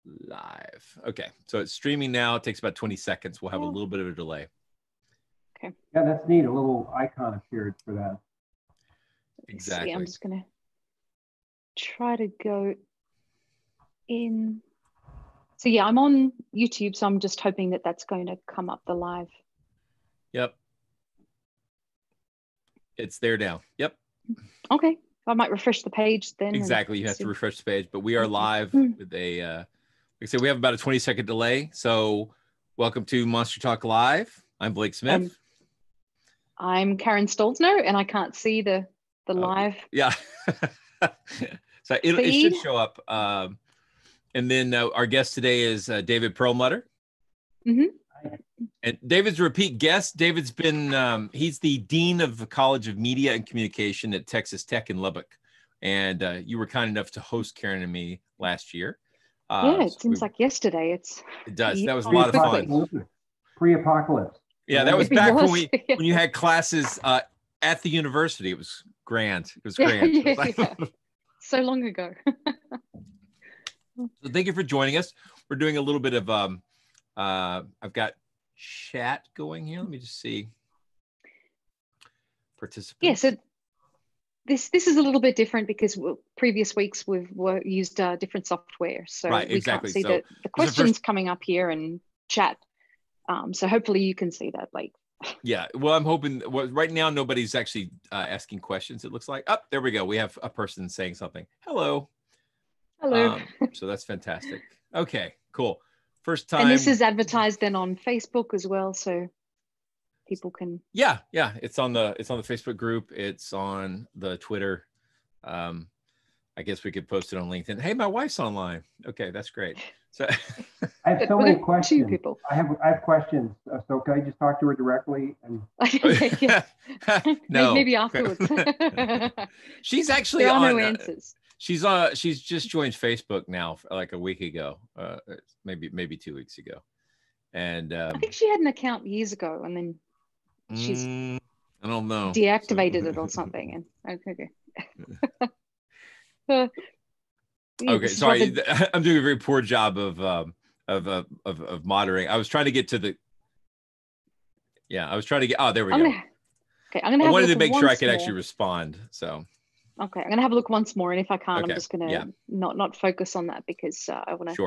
Live. Okay, so it's streaming now. It takes about 20 seconds. We'll have a little bit of a delay. Okay. Yeah, that's neat. A little icon appeared for that. Exactly. See, I'm just gonna try to go in. So yeah, I'm on YouTube, so I'm just hoping that that's going to come up the live. Yep. It's there now. Yep. Okay. I might refresh the page then. Exactly. You have to refresh the page, but we are live with a, like I said, we have about a 20-second delay. So welcome to MonsterTalk Live. I'm Blake Smith. And I'm Karen Stolzner, and I can't see the live. Yeah. So it should show up. And then our guest today is David Perlmutter. And David's a repeat guest. David's been, he's the Dean of the College of Media and Communication at Texas Tech in Lubbock. And you were kind enough to host Karen and me last year. Yeah, it seems like yesterday. It does. That was a lot of fun. Pre-apocalypse. Yeah, that was back when you had classes at the university. It was grand. It was grand. Yeah. So long ago. So thank you for joining us. We're doing a little bit of I've got chat going here. Let me just see. Participants. Yeah, so this is a little bit different because previous weeks we've used different software, so we can't see the questions coming up here and chat. So hopefully you can see that, Blake. Yeah, well, I'm hoping. Well, right now nobody's actually asking questions. It looks like. Oh, there we go. We have a person saying something. Hello. Hello. So that's fantastic. Okay, cool. First time. And this is advertised then on Facebook as well, so people can. Yeah. It's on the Facebook group. It's on the Twitter. I guess we could post it on LinkedIn. Hey, my wife's online. Okay, that's great. So I have so many questions. People. I have questions. So can I just talk to her directly? And no, maybe afterwards. She's actually there are on. No answers. She's just joined Facebook now, like a week ago, maybe 2 weeks ago, and I think she had an account years ago, and then she's I don't know, deactivated it or something. And okay. Okay, sorry, I'm doing a very poor job of moderating. I was trying to get to the. Yeah, I was trying to get. Oh, there we go. Okay, I'm gonna. I wanted to make sure I could actually respond. So. Okay, I'm gonna have a look once more, and if I can't, I'm just gonna not focus on that because I want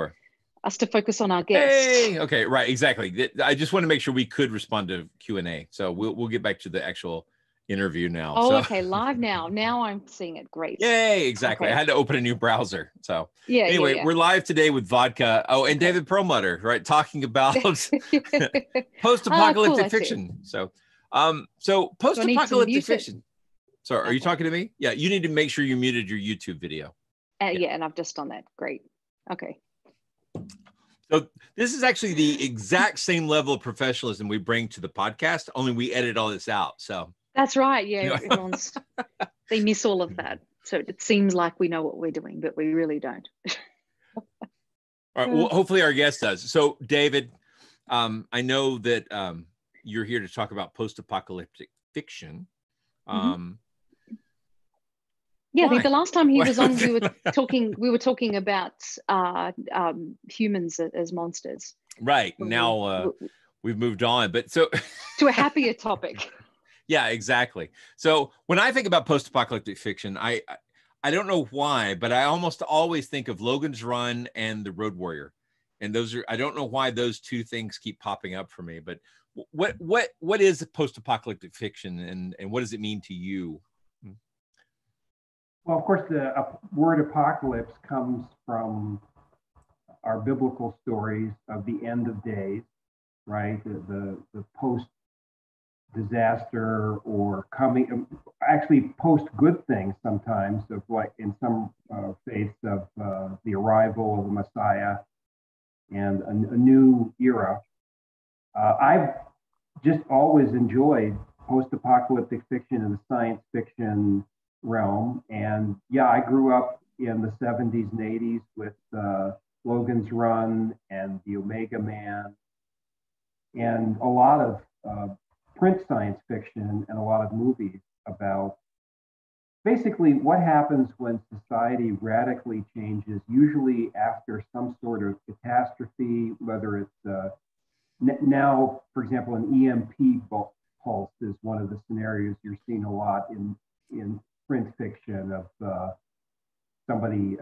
us to focus on our guest. Hey, okay, right, exactly. I just want to make sure we could respond to Q&A. So we'll get back to the actual interview now. Oh, okay, live now. Now I'm seeing it. Great. Yay, exactly. Okay. I had to open a new browser. So anyway, we're live today with Vodka. Oh, and David Perlmutter, right, talking about post-apocalyptic fiction. So post-apocalyptic fiction. So are you talking to me? Yeah, you need to make sure you muted your YouTube video. Yeah, and I've just done that. Great. Okay. So this is actually the exact same level of professionalism we bring to the podcast, only we edit all this out. So that's right. Yeah, they miss all of that. So it seems like we know what we're doing, but we really don't. All right. Well, hopefully our guest does. So David, I know that you're here to talk about post-apocalyptic fiction. Yeah, I think the last time he was on, we were talking about humans as monsters. Right. Now we've moved on, but so to a happier topic. Yeah, exactly. So when I think about post-apocalyptic fiction, I don't know why, but I almost always think of Logan's Run and The Road Warrior, and I don't know why those two things keep popping up for me. But what is post-apocalyptic fiction, and what does it mean to you? Well, of course, the word apocalypse comes from our biblical stories of the end of days, right? The post-disaster or coming, actually post-good things sometimes, of like in some faiths of the arrival of the Messiah and a new era. I've just always enjoyed post-apocalyptic fiction and the science fiction realm. And yeah, I grew up in the 70s and 80s with Logan's Run and the Omega Man and a lot of print science fiction and a lot of movies about basically what happens when society radically changes, usually after some sort of catastrophe, whether it's now, for example, an EMP pulse is one of the scenarios you're seeing a lot in print fiction of somebody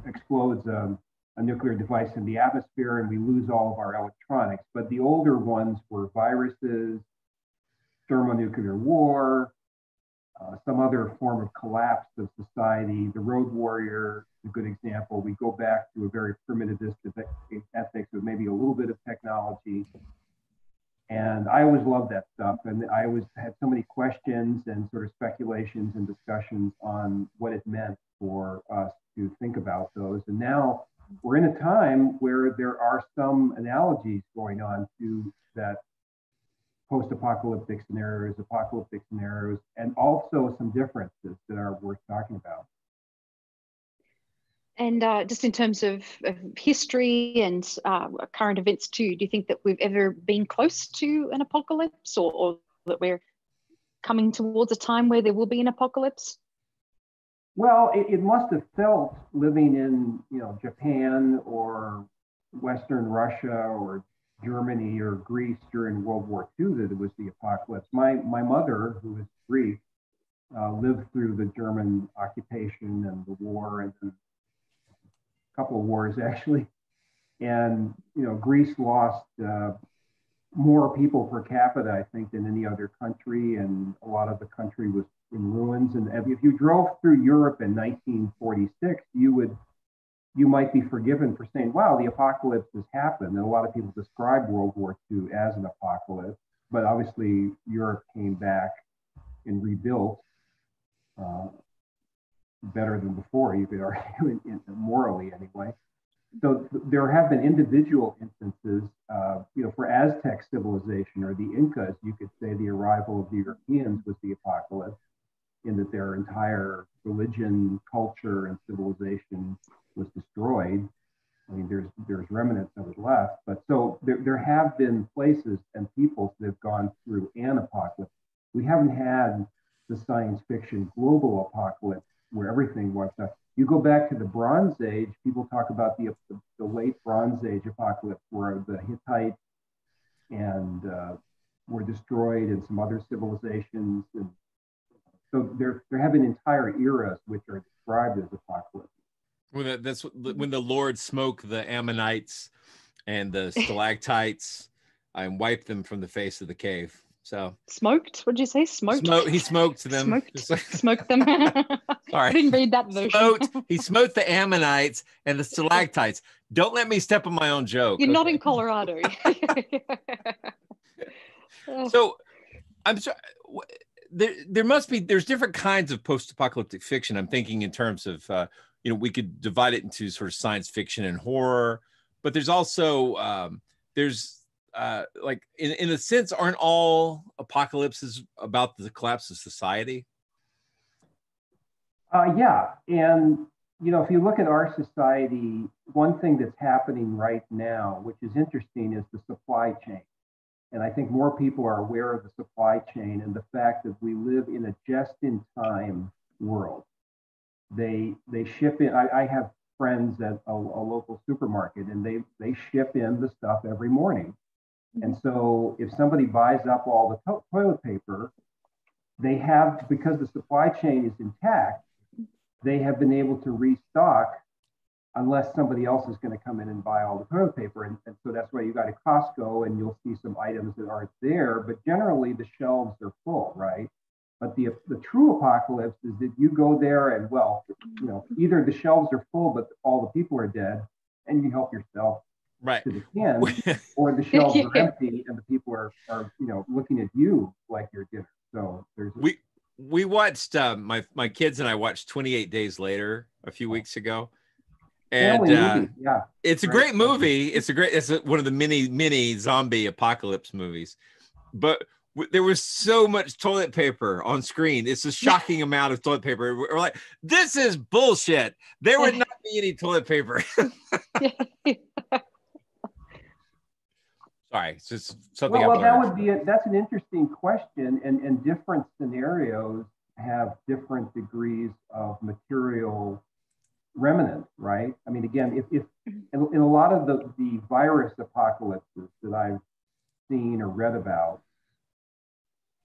explodes a nuclear device in the atmosphere and we lose all of our electronics. But the older ones were viruses, thermonuclear war, some other form of collapse of society. The road warrior is a good example. We go back to a very primitivistic ethics with maybe a little bit of technology. And I always loved that stuff. And I always had so many questions and sort of speculations and discussions on what it meant for us to think about those. And now we're in a time where there are some analogies going on to that post-apocalyptic scenarios, apocalyptic scenarios, and also some differences that are worth talking about. And just in terms of history and current events too, do you think that we've ever been close to an apocalypse, or that we're coming towards a time where there will be an apocalypse? Well, it must have felt living in, Japan or Western Russia or Germany or Greece during World War II that it was the apocalypse. My mother, who is Greek, lived through the German occupation and the war, and a couple of wars actually. And Greece lost more people per capita, I think, than any other country, and a lot of the country was in ruins. And if you drove through Europe in 1946, you might be forgiven for saying, wow, the apocalypse has happened. And a lot of people describe World War II as an apocalypse, but obviously Europe came back and rebuilt better than before, you could argue, morally anyway. So there have been individual instances, for Aztec civilization or the Incas, you could say the arrival of the Europeans was the apocalypse, in that their entire religion, culture, and civilization was destroyed. I mean, there's remnants of it left, but so there have been places and peoples that have gone through an apocalypse. We haven't had the science fiction global apocalypse where everything wipes out. You go back to the Bronze Age, people talk about the late Bronze Age apocalypse where the Hittites and were destroyed, and some other civilizations. And so there have been entire eras which are described as apocalypse. That's when the Lord smote the Ammonites and the stalactites and wiped them from the face of the cave. So smoked? What'd you say? Smoked? He smoked them. Smoked them. Sorry, I didn't read that version. He smote the Ammonites and the stalactites. Don't let me step on my own joke. You're not in Colorado. So I'm sorry. There's different kinds of post-apocalyptic fiction. I'm thinking in terms of, we could divide it into sort of science fiction and horror, but there's also, like in a sense, aren't all apocalypses about the collapse of society? Yeah. And, if you look at our society, one thing that's happening right now, which is interesting, is the supply chain. And I think more people are aware of the supply chain and the fact that we live in a just-in-time world. They ship in. I have friends at a local supermarket, and they ship in the stuff every morning. And so if somebody buys up all the toilet paper, they have, because the supply chain is intact, they have been able to restock unless somebody else is going to come in and buy all the toilet paper. And so that's why you got to Costco and you'll see some items that aren't there, but generally the shelves are full, right? But the true apocalypse is that you go there and, either the shelves are full, but all the people are dead and you help yourself right to the can, or the shelves are empty and the people are looking at you like you're dinner. So we watched my kids and I watched 28 Days Later a few weeks ago, and it's a great movie. It's one of the mini zombie apocalypse movies, but there was so much toilet paper on screen. It's a shocking amount of toilet paper. We're like, this is bullshit. There would not be any toilet paper. Sorry, it's just something. Well, that's an interesting question, and different scenarios have different degrees of material remnant, right? I mean, again, if in a lot of the virus apocalypses that I've seen or read about,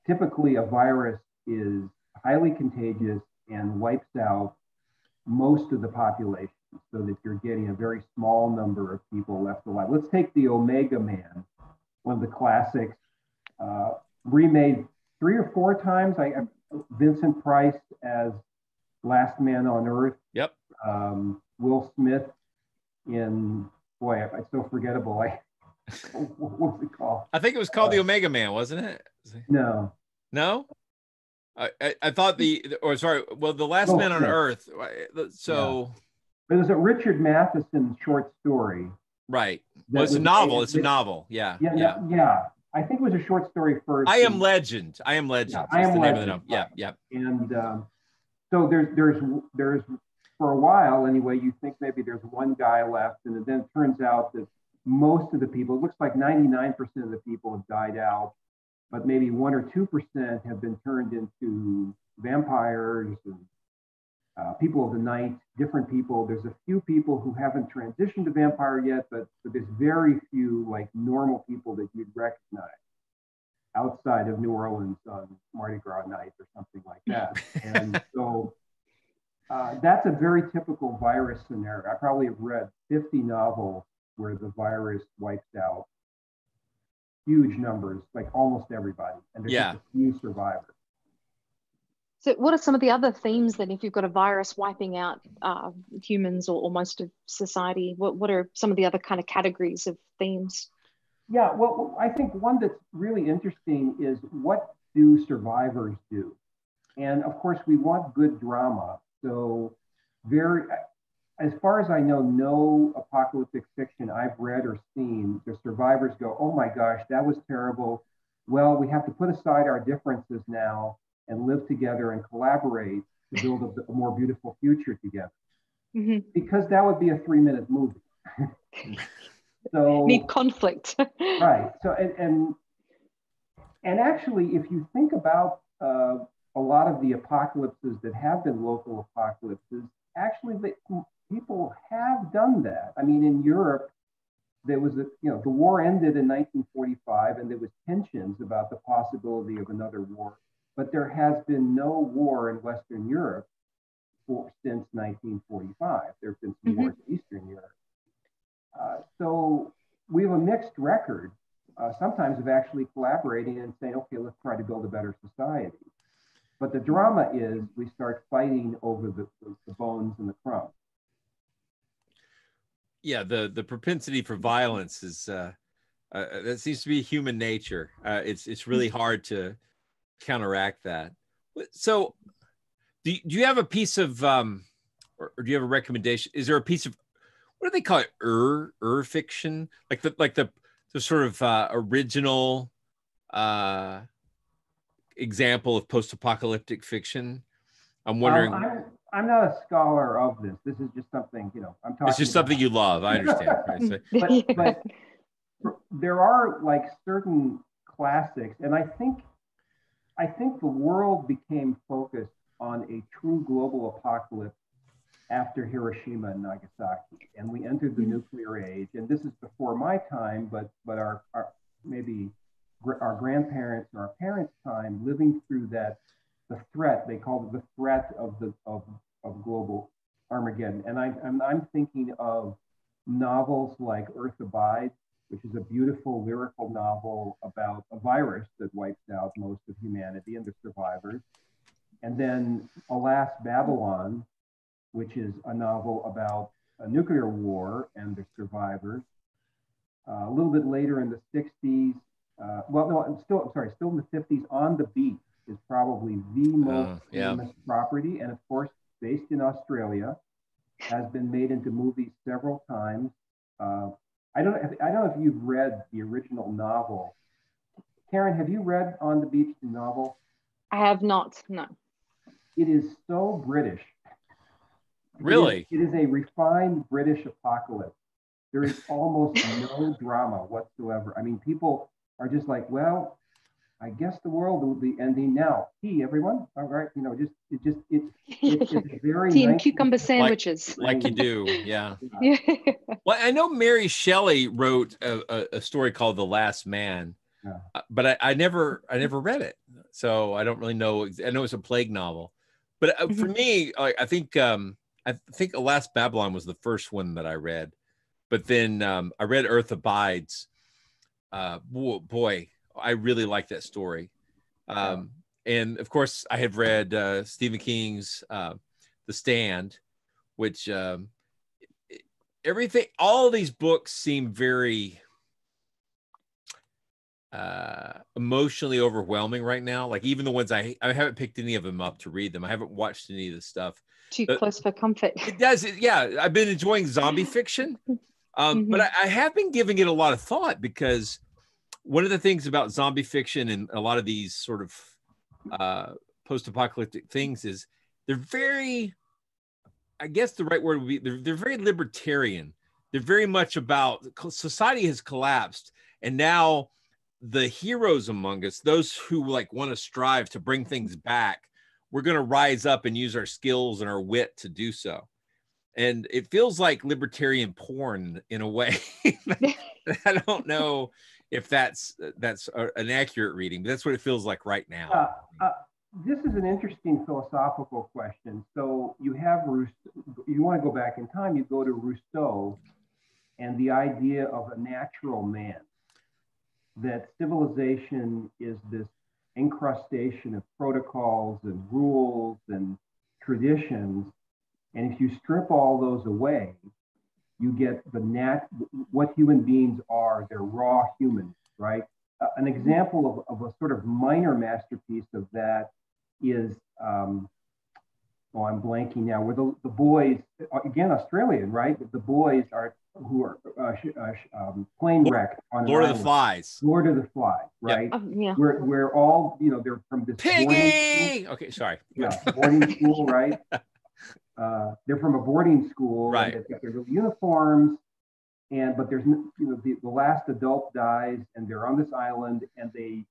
typically a virus is highly contagious and wipes out most of the population, so that you're getting a very small number of people left alive. Let's take the Omega Man, one of the classics, remade 3 or 4 times. Vincent Price as Last Man on Earth. Yep. Will Smith in, boy, it's so forgettable. What was it called? I think it was called the Omega Man, wasn't it? No. No? I thought the Last Will Man on Smith. Earth. So. Yeah. It was a Richard Matheson short story. Right. Well, it's a novel. It's a novel. Yeah. Yeah. I think it was a short story first. I Am Legend. I Am Legend. Yeah, I Am Legend. Yeah. And so there's for a while anyway, you think maybe there's one guy left, and then it turns out that most of the people, it looks like 99% of the people have died out, but maybe 1 or 2% have been turned into vampires and people of the night, different people. There's a few people who haven't transitioned to vampire yet, but there's very few like normal people that you'd recognize outside of New Orleans on Mardi Gras night or something like that. And so that's a very typical virus scenario. I probably have read 50 novels where the virus wipes out huge numbers, like almost everybody, and there's just a few survivors. So what are some of the other themes then, if you've got a virus wiping out humans or most of society? What are some of the other kind of categories of themes? Yeah, well, I think one that's really interesting is, what do survivors do? And of course, we want good drama. So as far as I know, no apocalyptic fiction I've read or seen, the survivors go, oh my gosh, that was terrible. Well, we have to put aside our differences now and live together and collaborate to build a more beautiful future together. Mm-hmm. Because that would be a 3-minute movie. So need conflict. Right. So and actually, if you think about a lot of the apocalypses that have been local apocalypses, actually people have done that. I mean, in Europe, there was the war ended in 1945, and there was tensions about the possibility of another war. But there has been no war in Western Europe since 1945. There have been some wars in Eastern Europe. So we have a mixed record, sometimes of actually collaborating and saying, okay, let's try to build a better society. But the drama is we start fighting over the bones and the crumbs. Yeah, the propensity for violence is, that seems to be human nature. It's really hard to counteract that. So do you have a piece of, or do you have a recommendation? Is there a piece of, what do they call it? Fiction? Like the sort of original example of post-apocalyptic fiction? I'm wondering. I'm not a scholar of this. This is just something, I'm talking. It's just something you love. I understand. Right? But there are like certain classics, and I think the world became focused on a true global apocalypse after Hiroshima and Nagasaki, and we entered the nuclear age. And this is before my time, but our maybe our grandparents and our parents' time, living through that, the threat, they called it the threat of global Armageddon. And I'm thinking of novels like Earth Abides, which is a beautiful lyrical novel about a virus that wipes out most of humanity and the survivors. And then Alas, Babylon, which is a novel about a nuclear war and the survivors. A little bit later in the 60s, still in the 50s, On the Beach is probably the most famous property. And of course, based in Australia, has been made into movies several times. I don't know if you've read the original novel. Karen, have you read On the Beach, the novel? I have not, no. It is so British. Really? It is a refined British apocalypse. There is almost no drama whatsoever. I mean, people are just like, well, I guess the world will be ending now. Tea, everyone. All right, it's very tea and nice. cucumber sandwiches. Like you do, yeah. Well, I know Mary Shelley wrote a story called The Last Man, but I never read it, so I don't really know. I know it's a plague novel, but for me, I think Alas Babylon was the first one that I read, but then I read Earth Abides. Boy, I really like that story. And of course, I have read Stephen King's The Stand, which all of these books seem very emotionally overwhelming right now. Like even the ones I haven't picked any of them up to read them. I haven't watched any of this stuff. Too close for comfort. It does. Yeah, I've been enjoying zombie fiction, but I have been giving it a lot of thought, because one of the things about zombie fiction and a lot of these sort of post-apocalyptic things is they're very, I guess the right word would be, they're very libertarian. They're very much about society has collapsed, and now the heroes among us, those who like want to strive to bring things back, we're going to rise up and use our skills and our wit to do so. And it feels like libertarian porn in a way. I don't know if that's an accurate reading, but that's what it feels like right now. This is an interesting philosophical question. So you have you want to go back in time, you go to Rousseau and the idea of a natural man, that civilization is this incrustation of protocols and rules and traditions. And if you strip all those away, you get what human beings are. They're raw humans, right? An example of a sort of minor masterpiece of that is, I'm blanking now, where the boys, again, Australian, right? The boys who are plane wrecked on Lord of the Flies. Lord of the Flies, right? Yep. Yeah. We're all, they're from this Piggy! Okay, sorry. Yeah, boarding school, right? They're from a boarding school, right? And they've got their little uniforms, but there's the last adult dies, and they're on this island, and they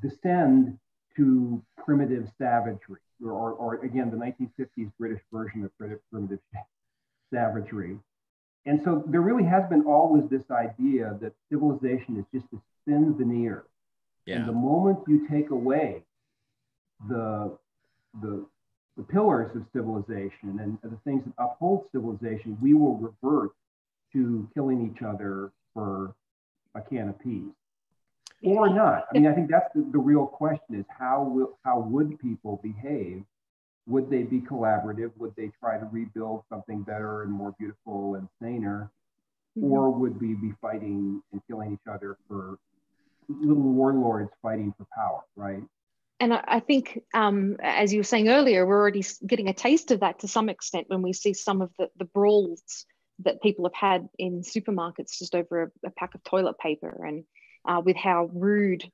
descend to primitive savagery, or again the 1950s British version of primitive savagery. And so there really has been always this idea that civilization is just a thin veneer, and the moment you take away the pillars of civilization and the things that uphold civilization, we will revert to killing each other for a can of peas, or not. I mean, I think that's the real question: is how would people behave? Would they be collaborative? Would they try to rebuild something better and more beautiful and saner, or would we be fighting and killing each other for little warlords fighting for power, right? And I think, as you were saying earlier, we're already getting a taste of that to some extent when we see some of the brawls that people have had in supermarkets just over a pack of toilet paper, and with how rude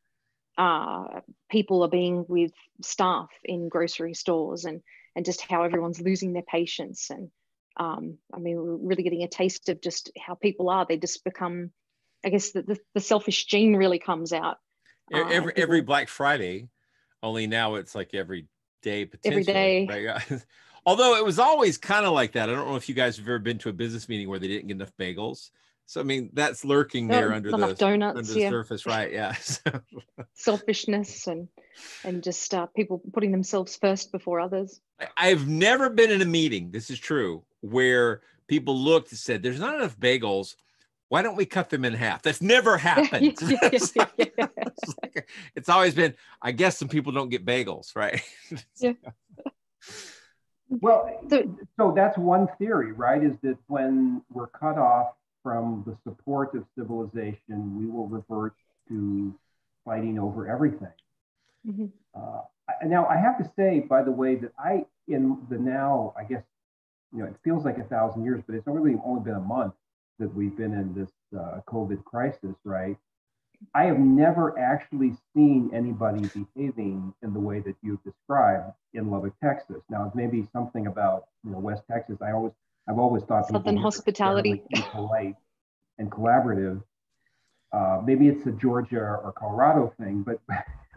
people are being with staff in grocery stores, and just how everyone's losing their patience. And I mean, we're really getting a taste of just how people are. They just become, I guess, the selfish gene really comes out. Every Black Friday. Only now it's like every day, potentially. Every day. Right? Although it was always kind of like that. I don't know if you guys have ever been to a business meeting where they didn't get enough bagels. So, I mean, that's lurking there under the surface, right? Yeah. Selfishness and just people putting themselves first before others. I've never been in a meeting, this is true, where people looked and said, there's not enough bagels. Why don't we cut them in half? That's never happened. It's always been, I guess some people don't get bagels, right? Yeah. Well, so that's one theory, right? Is that when we're cut off from the support of civilization, we will revert to fighting over everything. Now, I have to say, by the way, that I guess, it feels like 1,000 years, but it's really only been a month that we've been in this COVID crisis, right? I have never actually seen anybody behaving in the way that you've described in Lubbock, Texas. Now, it's maybe something about West Texas. I've always thought Southern hospitality, polite and collaborative. Maybe it's a Georgia or Colorado thing, but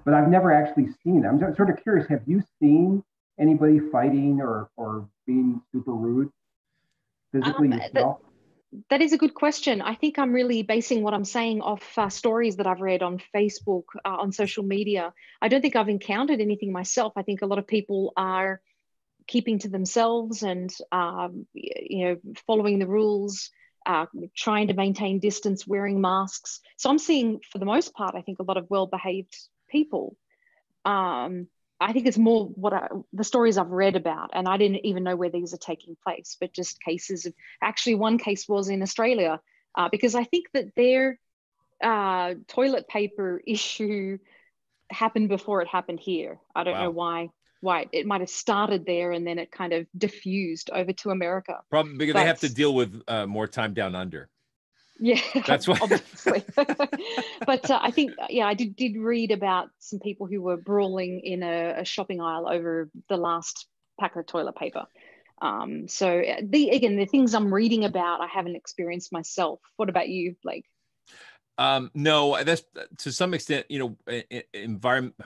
but I've never actually seen it. I'm sort of curious, have you seen anybody fighting or being super rude physically yourself? That is a good question. I think I'm really basing what I'm saying off stories that I've read on Facebook, on social media. I don't think I've encountered anything myself. I think a lot of people are keeping to themselves and, following the rules, trying to maintain distance, wearing masks. So I'm seeing, for the most part, I think a lot of well-behaved people. I think it's more the stories I've read about, and I didn't even know where these are taking place, but just cases of, actually one case was in Australia, because I think that their toilet paper issue happened before it happened here. I don't know why it might have started there and then it kind of diffused over to America. Probably because they have to deal with more time down under. Yeah, that's why. Obviously. But I think, I did read about some people who were brawling in a shopping aisle over the last packet of toilet paper. So the things I'm reading about, I haven't experienced myself. What about you, Blake? No, that's to some extent, environment.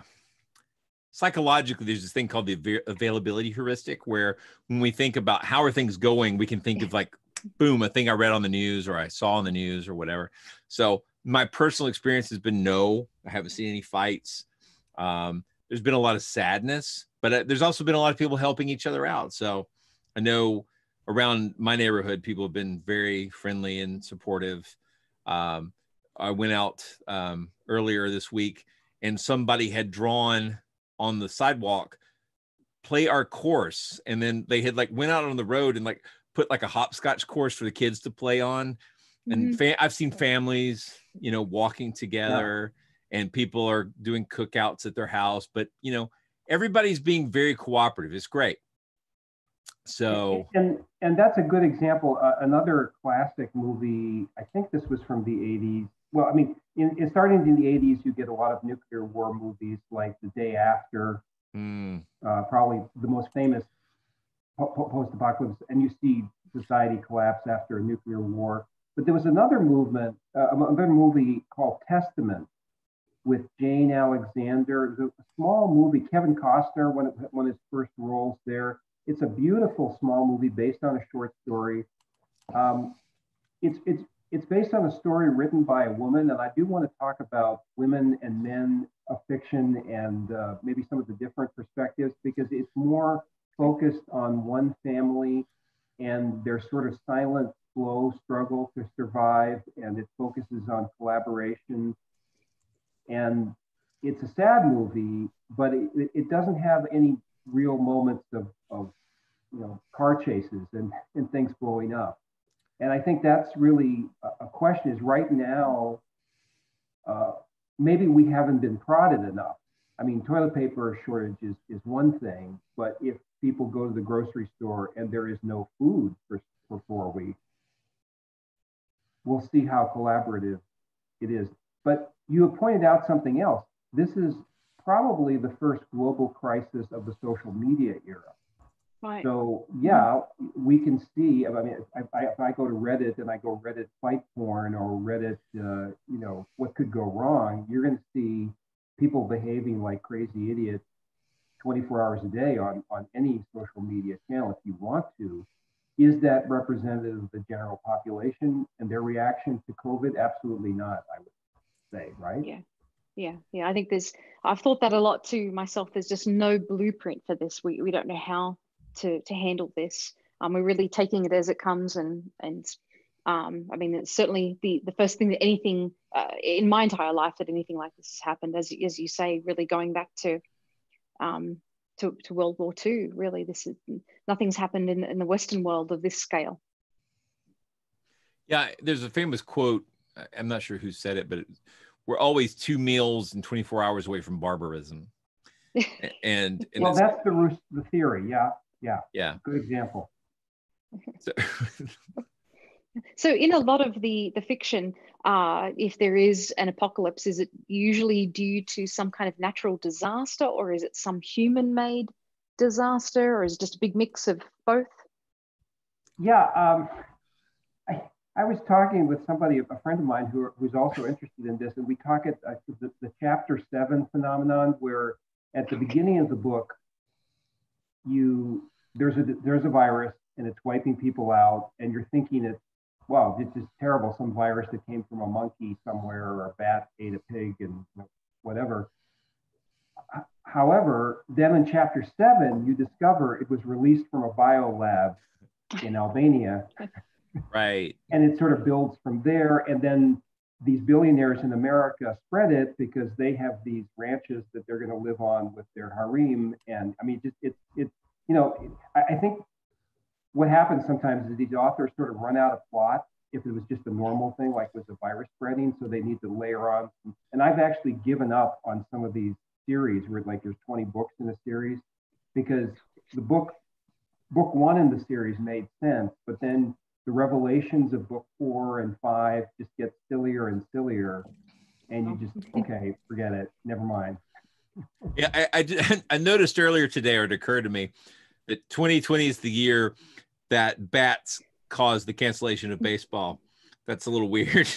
Psychologically, there's this thing called the availability heuristic, where when we think about how are things going, we can think of like, boom, a thing I read on the news or I saw on the news or whatever. So my personal experience has been no, I haven't seen any fights. There's been a lot of sadness, but there's also been a lot of people helping each other out. So I know around my neighborhood, people have been very friendly and supportive. I went out earlier this week and somebody had drawn on the sidewalk, play our course. And then they had went out on the road and put a hopscotch course for the kids to play on. And I've seen families, walking together and people are doing cookouts at their house, but everybody's being very cooperative. It's great. So, and that's a good example. Another classic movie, I think this was from the 80s. Well, I mean, in starting in the 80s, you get a lot of nuclear war movies like The Day After, probably the most famous post-apocalypse, and you see society collapse after a nuclear war. But there was another movie called Testament with Jane Alexander. It was a small movie. Kevin Costner, one of his first roles there. It's a beautiful small movie based on a short story. It's based on a story written by a woman, and I do want to talk about women and men of fiction and maybe some of the different perspectives, because it's more focused on one family and their sort of silent, slow struggle to survive, and it focuses on collaboration. And it's a sad movie, but it doesn't have any real moments of car chases and things blowing up. And I think that's really a question, is right now, maybe we haven't been prodded enough. I mean, toilet paper shortage is one thing, but if people go to the grocery store and there is no food for 4 weeks, we'll see how collaborative it is. But you have pointed out something else. This is probably the first global crisis of the social media era. Right. So we can see. I mean, if I go to Reddit and I go Reddit fight porn or Reddit, what could go wrong? You're going to see people behaving like crazy idiots 24 hours a day on any social media channel if you want to. Is that representative of the general population and their reaction to COVID? Absolutely not, I would say, right? Yeah. I think I've thought that a lot too myself. There's just no blueprint for this. We don't know how to handle this. We're really taking it as it comes, and I mean, it's certainly the first thing that anything in my entire life that anything like this has happened, as you say, really going back to World War II. Really, nothing's happened in the Western world of this scale. Yeah, there's a famous quote. I'm not sure who said it, but we're always 2 meals and 24 hours away from barbarism. And well, that's the theory. Yeah. Good example. So in a lot of the fiction, if there is an apocalypse, is it usually due to some kind of natural disaster, or is it some human-made disaster, or is it just a big mix of both? Yeah, I was talking with somebody, a friend of mine who's also interested in this, and we talk at the chapter 7 phenomenon, where at the beginning of the book, there's a virus and it's wiping people out, and you're thinking wow, this is terrible, some virus that came from a monkey somewhere, or a bat ate a pig and whatever. However, then in chapter 7, you discover it was released from a biolab in Albania. Right. And it sort of builds from there. And then these billionaires in America spread it because they have these ranches that they're going to live on with their harem. And I mean, I think what happens sometimes is these authors sort of run out of plot if it was just a normal thing, like with the virus spreading. So they need to layer on. And I've actually given up on some of these series where like there's 20 books in a series, because the book 1 in the series made sense, but then the revelations of book 4 and 5 just get sillier and sillier, and you just, okay, forget it, never mind. Yeah, I noticed earlier today, or it occurred to me, that 2020 is the year that bats caused the cancellation of baseball. That's a little weird.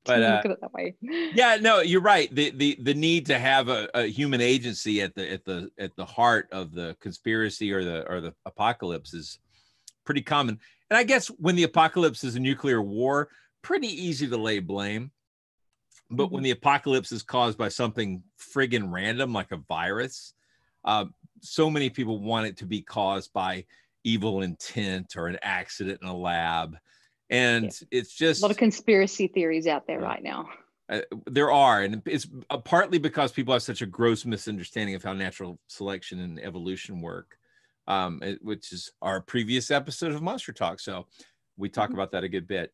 But look at it that way. Yeah, no, you're right. The need to have a human agency at the heart of the conspiracy or the apocalypse is pretty common. And I guess when the apocalypse is a nuclear war, pretty easy to lay blame. But when the apocalypse is caused by something friggin' random, like a virus, so many people want it to be caused by evil intent or an accident in a lab. And it's just a lot of conspiracy theories out there right now. There are, and it's partly because people have such a gross misunderstanding of how natural selection and evolution work, which is our previous episode of MonsterTalk. So we talk about that a good bit.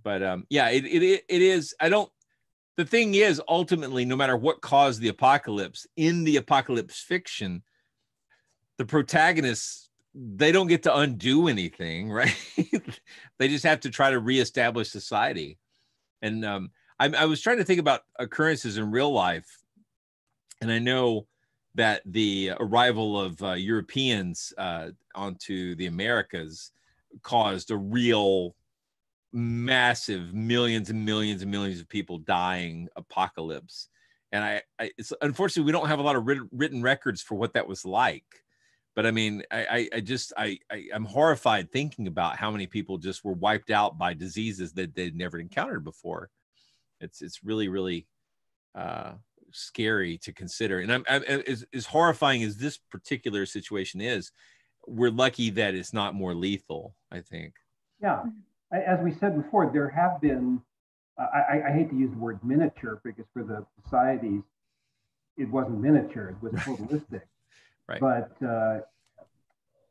But it is. The thing is, ultimately, no matter what caused the apocalypse, in the apocalypse fiction, the protagonists, they don't get to undo anything, right? They just have to try to reestablish society. And I was trying to think about occurrences in real life, and I know that the arrival of Europeans onto the Americas caused a real massive millions and millions and millions of people dying apocalypse. And it's unfortunately, we don't have a lot of written records for what that was like. But I mean, I'm horrified thinking about how many people just were wiped out by diseases that they'd never encountered before. It's really, really scary to consider. And as horrifying as this particular situation is, we're lucky that it's not more lethal, I think. Yeah. As we said before, there have been, I hate to use the word miniature, because for the societies, it wasn't miniature, it was totalistic. Right. But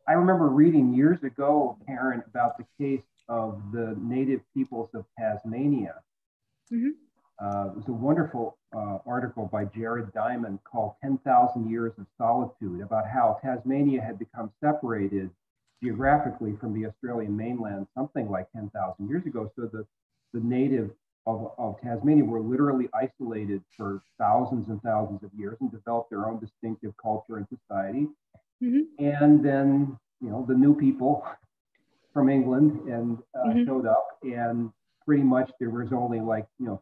I remember reading years ago, Karen, about the case of the native peoples of Tasmania. It was a wonderful article by Jared Diamond called 10,000 Years of Solitude, about how Tasmania had become separated geographically from the Australian mainland something like 10,000 years ago. So the native of Tasmania were literally isolated for thousands and thousands of years and developed their own distinctive culture and society. And then, the new people from England and showed up, and pretty much there was only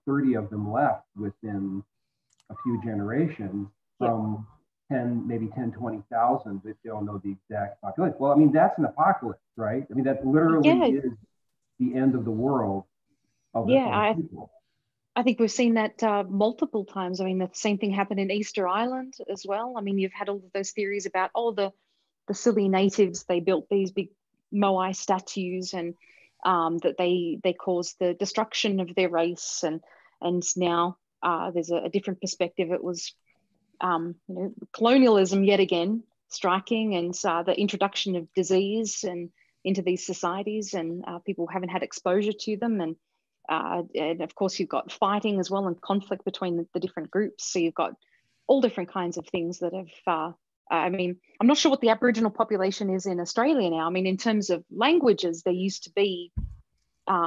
30 of them left within a few generations from 20,000, if you don't know the exact population. Well, I mean, that's an apocalypse, right? I mean, that literally is the end of the world. I think we've seen that multiple times. I mean, the same thing happened in Easter Island as well. I mean, you've had all of those theories about, the silly natives, they built these big Moai statues, and that they caused the destruction of their race. And now there's a different perspective. It was colonialism yet again striking, and the introduction of disease and into these societies, and people haven't had exposure to them, and of course you've got fighting as well, and conflict between the different groups. So you've got all different kinds of things that have I mean, I'm not sure what the Aboriginal population is in Australia now. I mean, in terms of languages, there used to be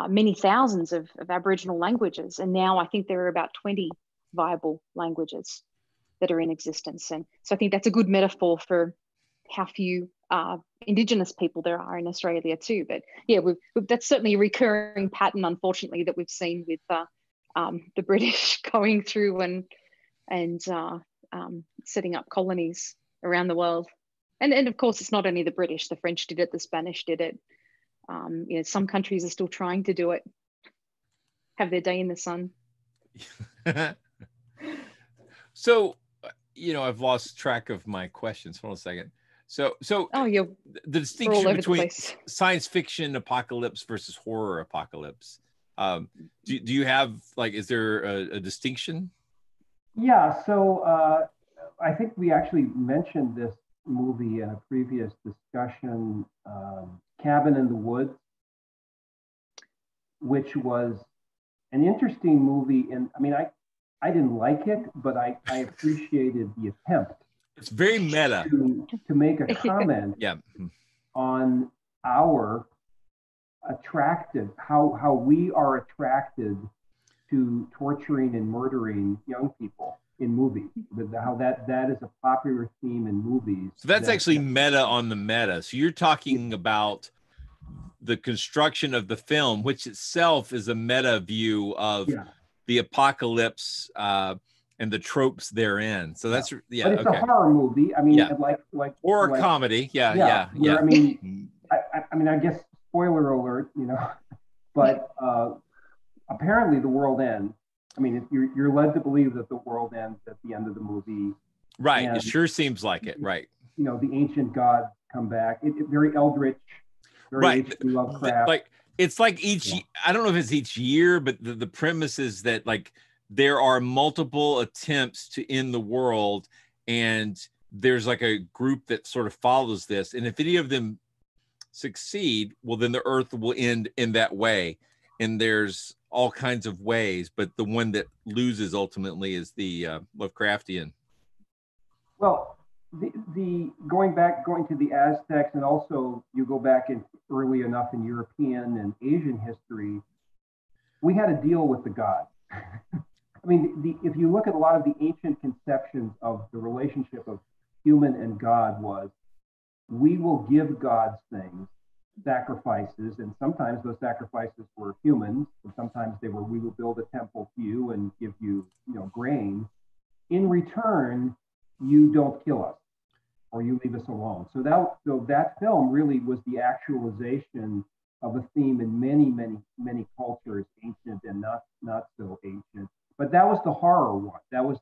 many thousands of Aboriginal languages, and now I think there are about 20 viable languages that are in existence. And so I think that's a good metaphor for how few Indigenous people there are in Australia too. But yeah, that's certainly a recurring pattern, unfortunately, that we've seen with the British going through and setting up colonies around the world. And of course, it's not only the British. The French did it. The Spanish did it. Some countries are still trying to do it. Have their day in the sun. So, I've lost track of my questions. Hold on a second. So you're the distinction between science fiction apocalypse versus horror apocalypse. Do you have, is there a distinction? Yeah. So I think we actually mentioned this movie in a previous discussion, Cabin in the Woods, which was an interesting movie. And I mean, I didn't like it, but I appreciated the attempt. It's very meta. To make a comment on our how we are attracted to torturing and murdering young people in movies. How that is a popular theme in movies. So that's actually meta on the meta. So you're talking about the construction of the film, which itself is a meta view of the apocalypse and the tropes therein. So that's but it's a horror movie. I mean, or a comedy. Yeah. I mean, I guess spoiler alert, but apparently the world ends. I mean, you're led to believe that the world ends at the end of the movie. Right. And, it sure seems like it. Right. The ancient gods come back. It very eldritch. Very H.P. Lovecraft. It's like each. I don't know if it's each year, but the premise is that there are multiple attempts to end the world, and there's a group that sort of follows this. And if any of them succeed, well, then the earth will end in that way. And there's all kinds of ways, but the one that loses ultimately is the Lovecraftian. Well, the going to the Aztecs, and also you go back in early enough in European and Asian history, we had to deal with the gods. I mean, if you look at a lot of the ancient conceptions of the relationship of human and God was, we will give gods things, sacrifices, and sometimes those sacrifices were humans, and sometimes they were, we will build a temple to you and give you, grain. In return, you don't kill us, or you leave us alone. So that film really was the actualization of a theme in many, many, many cultures, ancient and not so ancient. But that was the horror one. That was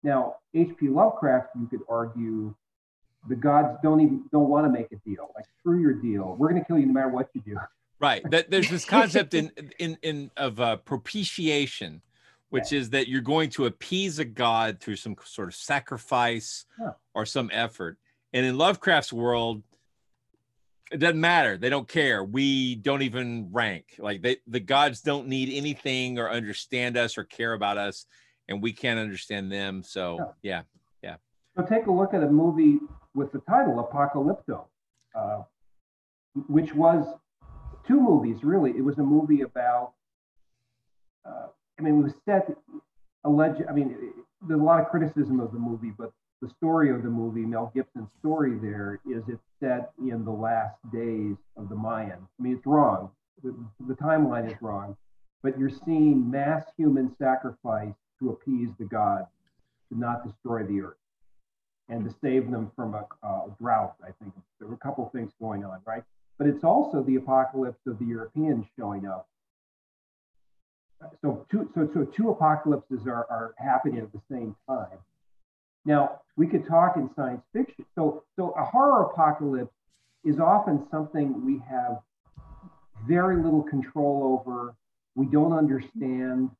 now H.P. Lovecraft, you could argue, the gods don't want to make a deal. Screw your deal. We're going to kill you no matter what you do. Right. There's this concept of propitiation, which is that you're going to appease a god through some sort of sacrifice or some effort. And in Lovecraft's world, it doesn't matter. They don't care. We don't even rank. The gods don't need anything or understand us or care about us, and we can't understand them. So yeah. So take a look at a movie with the title Apocalypto, which was two movies really. It was a movie about. It was set alleged. There's a lot of criticism of the movie, but the story of the movie, Mel Gibson's story there, is it's set in the last days of the Mayans. It's wrong. The timeline is wrong, but you're seeing mass human sacrifice to appease the gods, to not destroy the earth, and to save them from a drought. I think there were a couple of things going on, right? But it's also the apocalypse of the Europeans showing up. So two apocalypses are happening at the same time. Now, we could talk in science fiction. So a horror apocalypse is often something we have very little control over. We don't understand.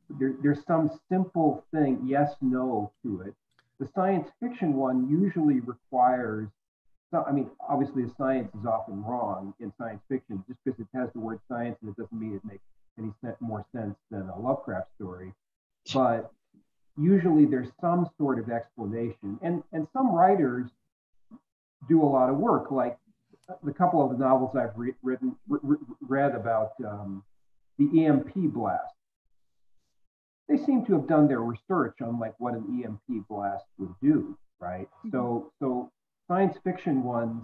There's some simple thing, yes, no, to it. The science fiction one usually requires, obviously the science is often wrong in science fiction. Just because it has the word science, and it doesn't mean it makes any more sense than a Lovecraft story. But usually there's some sort of explanation. And some writers do a lot of work, like the couple of the novels I've read about the EMP blast. They seem to have done their research on what an EMP blast would do, right? So science fiction ones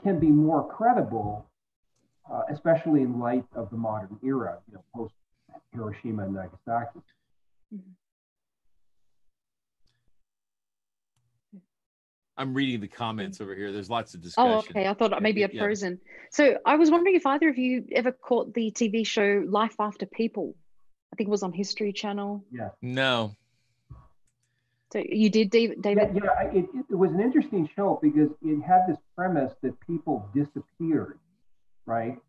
can be more credible, especially in light of the modern era, post Hiroshima and Nagasaki. I'm reading the comments over here. There's lots of discussion. Oh, okay. I thought maybe I'd frozen. So I was wondering if either of you ever caught the TV show Life After People. I think it was on History Channel. Yeah. No. So you did, David? Yeah, it was an interesting show because it had this premise that people disappeared, right?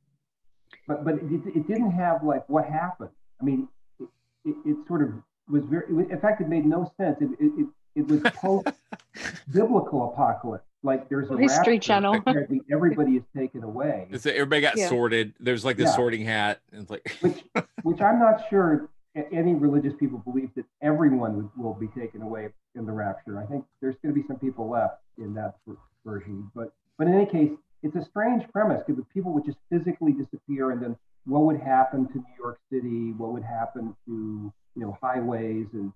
But it didn't have like what happened. I mean, it sort of was in fact, it made no sense. It was post-biblical apocalypse. Like there's a History Channel. Apparently everybody is taken away. So everybody got sorted. There's like the sorting hat. And it's like which I'm not sure any religious people believe that everyone will be taken away in the rapture. I think there's going to be some people left in that version. But in any case, it's a strange premise because people would just physically disappear, and then what would happen to New York City? What would happen to highways? And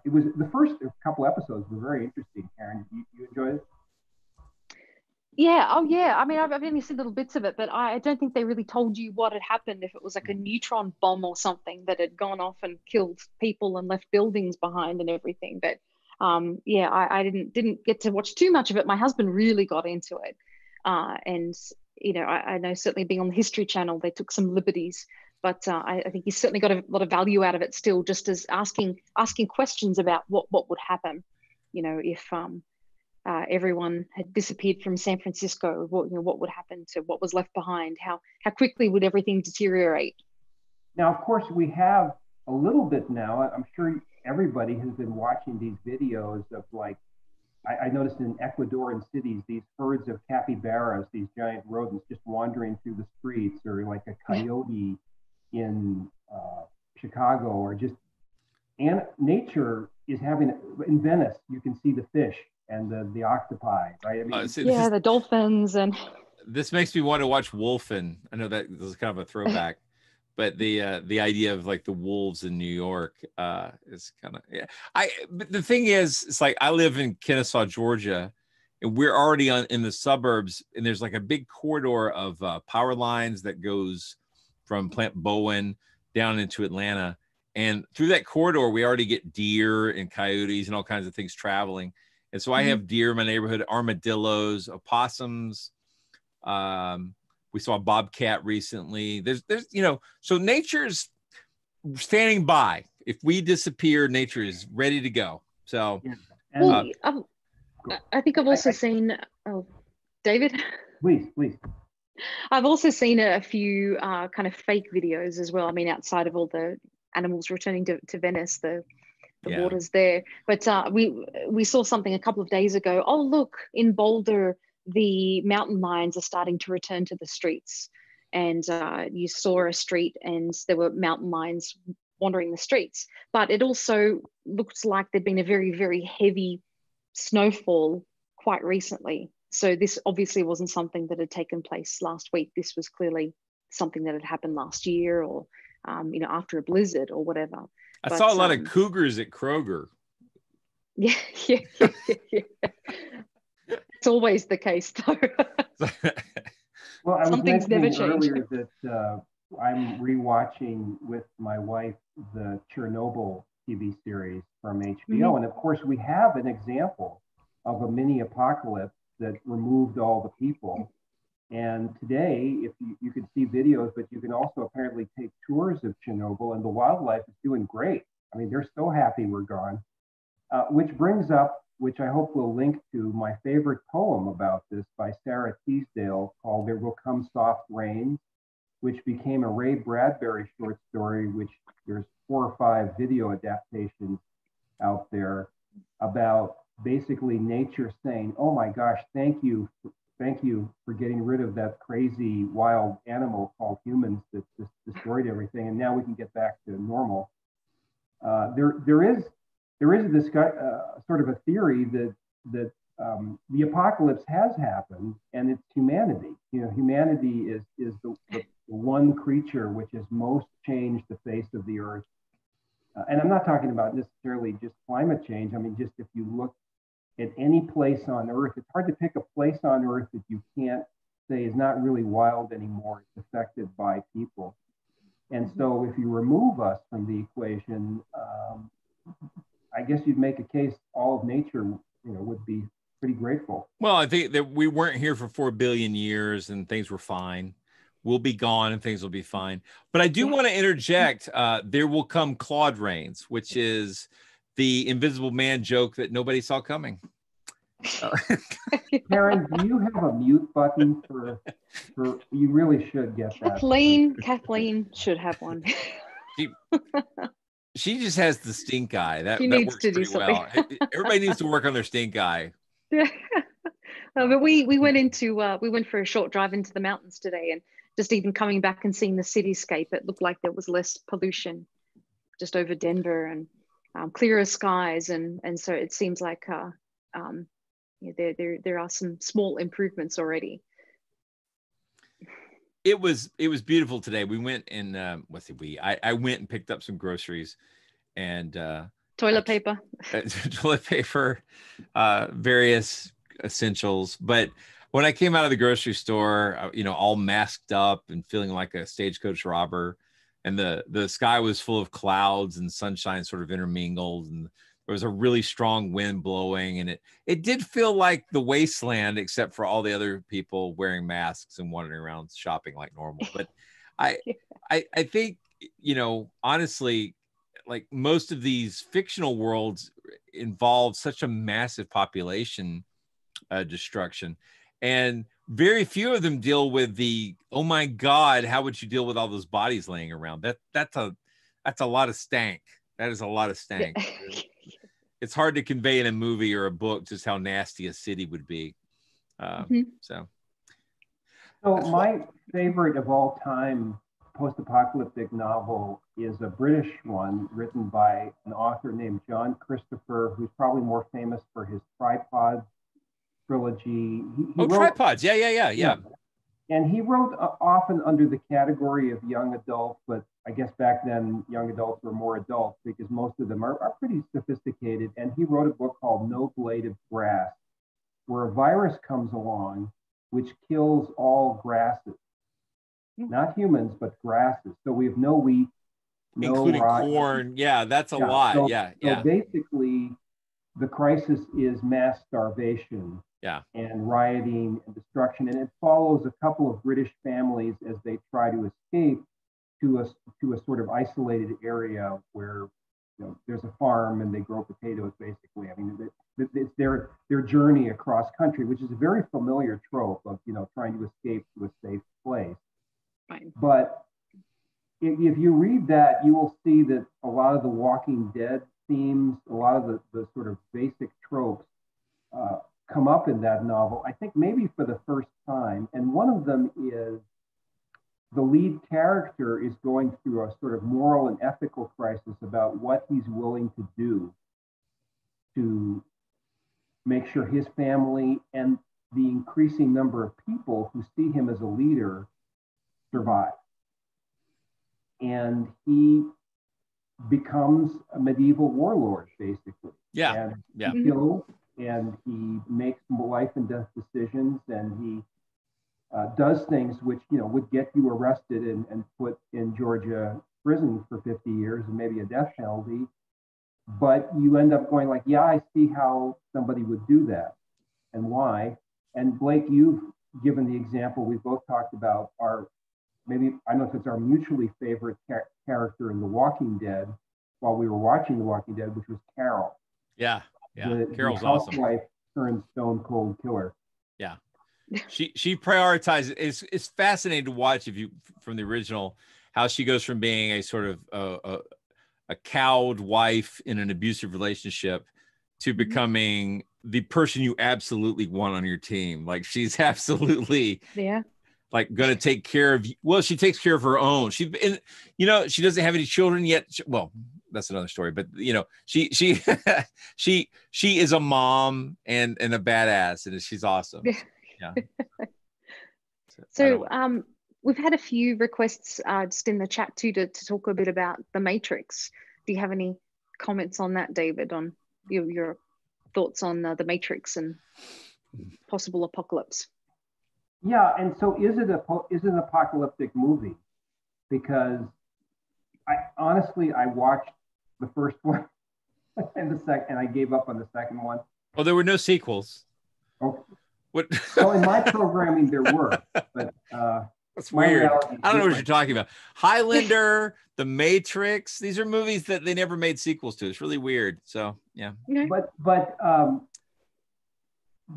it was the first couple episodes were very interesting. Karen, you enjoyed it? Yeah. Oh, yeah. I mean, I've only seen little bits of it, but I don't think they really told you what had happened. If it was like a neutron bomb or something that had gone off and killed people and left buildings behind and everything. But yeah, I didn't get to watch too much of it. My husband really got into it, and I know certainly being on the History Channel, they took some liberties. But I think he's certainly got a lot of value out of it still, just as asking questions about what would happen, if everyone had disappeared from San Francisco, what would happen to what was left behind? How quickly would everything deteriorate? Now, of course, we have a little bit now. I'm sure everybody has been watching these videos of like, I noticed in Ecuadorian cities, these herds of capybaras, these giant rodents just wandering through the streets, or like a coyote in Chicago, or just, and nature is having, in Venice, you can see the fish and the octopi, right? I mean, the dolphins. And this makes me want to watch Wolfen. I know that this is kind of a throwback, but the idea of like the wolves in New York is kind of, but the thing is, it's like I live in Kennesaw, Georgia, and we're already in the suburbs, and there's like a big corridor of power lines that goes from Plant Bowen down into Atlanta. And through that corridor, we already get deer and coyotes and all kinds of things traveling. And so I have deer in my neighborhood, armadillos, opossums. We saw a bobcat recently. There's so nature's standing by. If we disappear, nature is ready to go. So, I think I've also seen. Oh, David. Please. I've also seen a few kind of fake videos as well. I mean, outside of all the animals returning to Venice, the waters there. But we saw something a couple of days ago. Oh, look, in Boulder, the mountain lions are starting to return to the streets. And you saw a street and there were mountain lions wandering the streets. But it also looked like there'd been a very, very heavy snowfall quite recently. So this obviously wasn't something that had taken place last week. This was clearly something that had happened last year, or after a blizzard or whatever. I saw a lot of cougars at Kroger. Yeah. It's always the case, though. Well, I was Something's never changed. Earlier that I'm rewatching with my wife the Chernobyl TV series from HBO, and of course we have an example of a mini apocalypse that removed all the people. And today, if you can see videos, but you can also apparently take tours of Chernobyl, and the wildlife is doing great. I mean, they're so happy we're gone. Which brings up, which I hope we'll link to, my favorite poem about this by Sarah Teasdale called There Will Come Soft Rains, which became a Ray Bradbury short story, which there's 4 or 5 video adaptations out there about basically nature saying, oh my gosh, thank you for getting rid of that crazy wild animal called humans that just destroyed everything, and now we can get back to normal. There is a sort of a theory that the apocalypse has happened, and it's humanity. Humanity is the one creature which has most changed the face of the earth. And I'm not talking about necessarily just climate change. I mean, just if you look at any place on Earth. It's hard to pick a place on Earth that you can't say is not really wild anymore. It's affected by people. And so if you remove us from the equation, I guess you'd make a case all of nature, would be pretty grateful. Well, I think that we weren't here for 4 billion years and things were fine. We'll be gone and things will be fine. But I do want to interject. There will come Claude Rains, which is the Invisible Man joke that nobody saw coming. Karen, do you have a mute button for you really should get that. Kathleen should have one. She just has the stink eye. That needs works to pretty do well. Everybody needs to work on their stink eye. But we went for a short drive into the mountains today, and just even coming back and seeing the cityscape, it looked like there was less pollution just over Denver and clearer skies, and so it seems like there are some small improvements already. It was beautiful today. We went and I went and picked up some groceries and toilet paper, various essentials. But when I came out of the grocery store, all masked up and feeling like a stagecoach robber, and the sky was full of clouds and sunshine sort of intermingled, and there was a really strong wind blowing, and it did feel like the wasteland, except for all the other people wearing masks and wandering around shopping like normal. But I think, honestly, like most of these fictional worlds involve such a massive population destruction, and very few of them deal with the, oh my God, how would you deal with all those bodies laying around? That's a lot of stank. That is a lot of stank. It's hard to convey in a movie or a book just how nasty a city would be. So my favorite of all time post-apocalyptic novel is a British one written by an author named John Christopher, who's probably more famous for his Tripods trilogy. He wrote, Tripods. Yeah. And he wrote often under the category of young adult, but I guess back then young adults were more adults because most of them are pretty sophisticated. And he wrote a book called No Blade of Grass, where a virus comes along which kills all grasses, not humans, but grasses. So we have no wheat, no including rye. corn. Yeah, that's a lot. So basically, the crisis is mass starvation. And rioting and destruction, and it follows a couple of British families as they try to escape to a sort of isolated area where there's a farm and they grow potatoes. Basically, I mean, it's their journey across country, which is a very familiar trope of trying to escape to a safe place. Right. But if you read that, you will see that a lot of the Walking Dead themes, a lot of the sort of basic tropes come up in that novel, I think maybe for the first time. And one of them is the lead character is going through a sort of moral and ethical crisis about what he's willing to do to make sure his family and the increasing number of people who see him as a leader survive. And he becomes a medieval warlord, basically. He kills, and he makes life and death decisions, and he does things which would get you arrested and put in Georgia prison for 50 years and maybe a death penalty. But you end up going like, yeah, I see how somebody would do that and why. And Blake, you've given the example we both talked about I don't know if it's our mutually favorite character in The Walking Dead while we were watching The Walking Dead, which was Carol. Yeah. Carol's the awesome. Housewife turned stone cold killer. Yeah. She prioritizes. It's fascinating to watch from the original, how she goes from being a sort of a cowed wife in an abusive relationship to becoming the person you absolutely want on your team. Like she's absolutely like going to take care of. Well, she takes care of her own. She doesn't have any children yet. Well, that's another story. But she is a mom and a badass, and she's awesome. Yeah. So we've had a few requests just in the chat too to talk a bit about The Matrix. Do you have any comments on that, David, on your thoughts on the Matrix and possible apocalypse. Yeah, and so is it an apocalyptic movie? Because I watched the first one and I gave up on the second one. Well, there were no sequels. Oh, what? Well, in my programming there were, but that's weird. I don't know what you're talking about. Highlander, The Matrix. These are movies that they never made sequels to. It's really weird. So yeah. But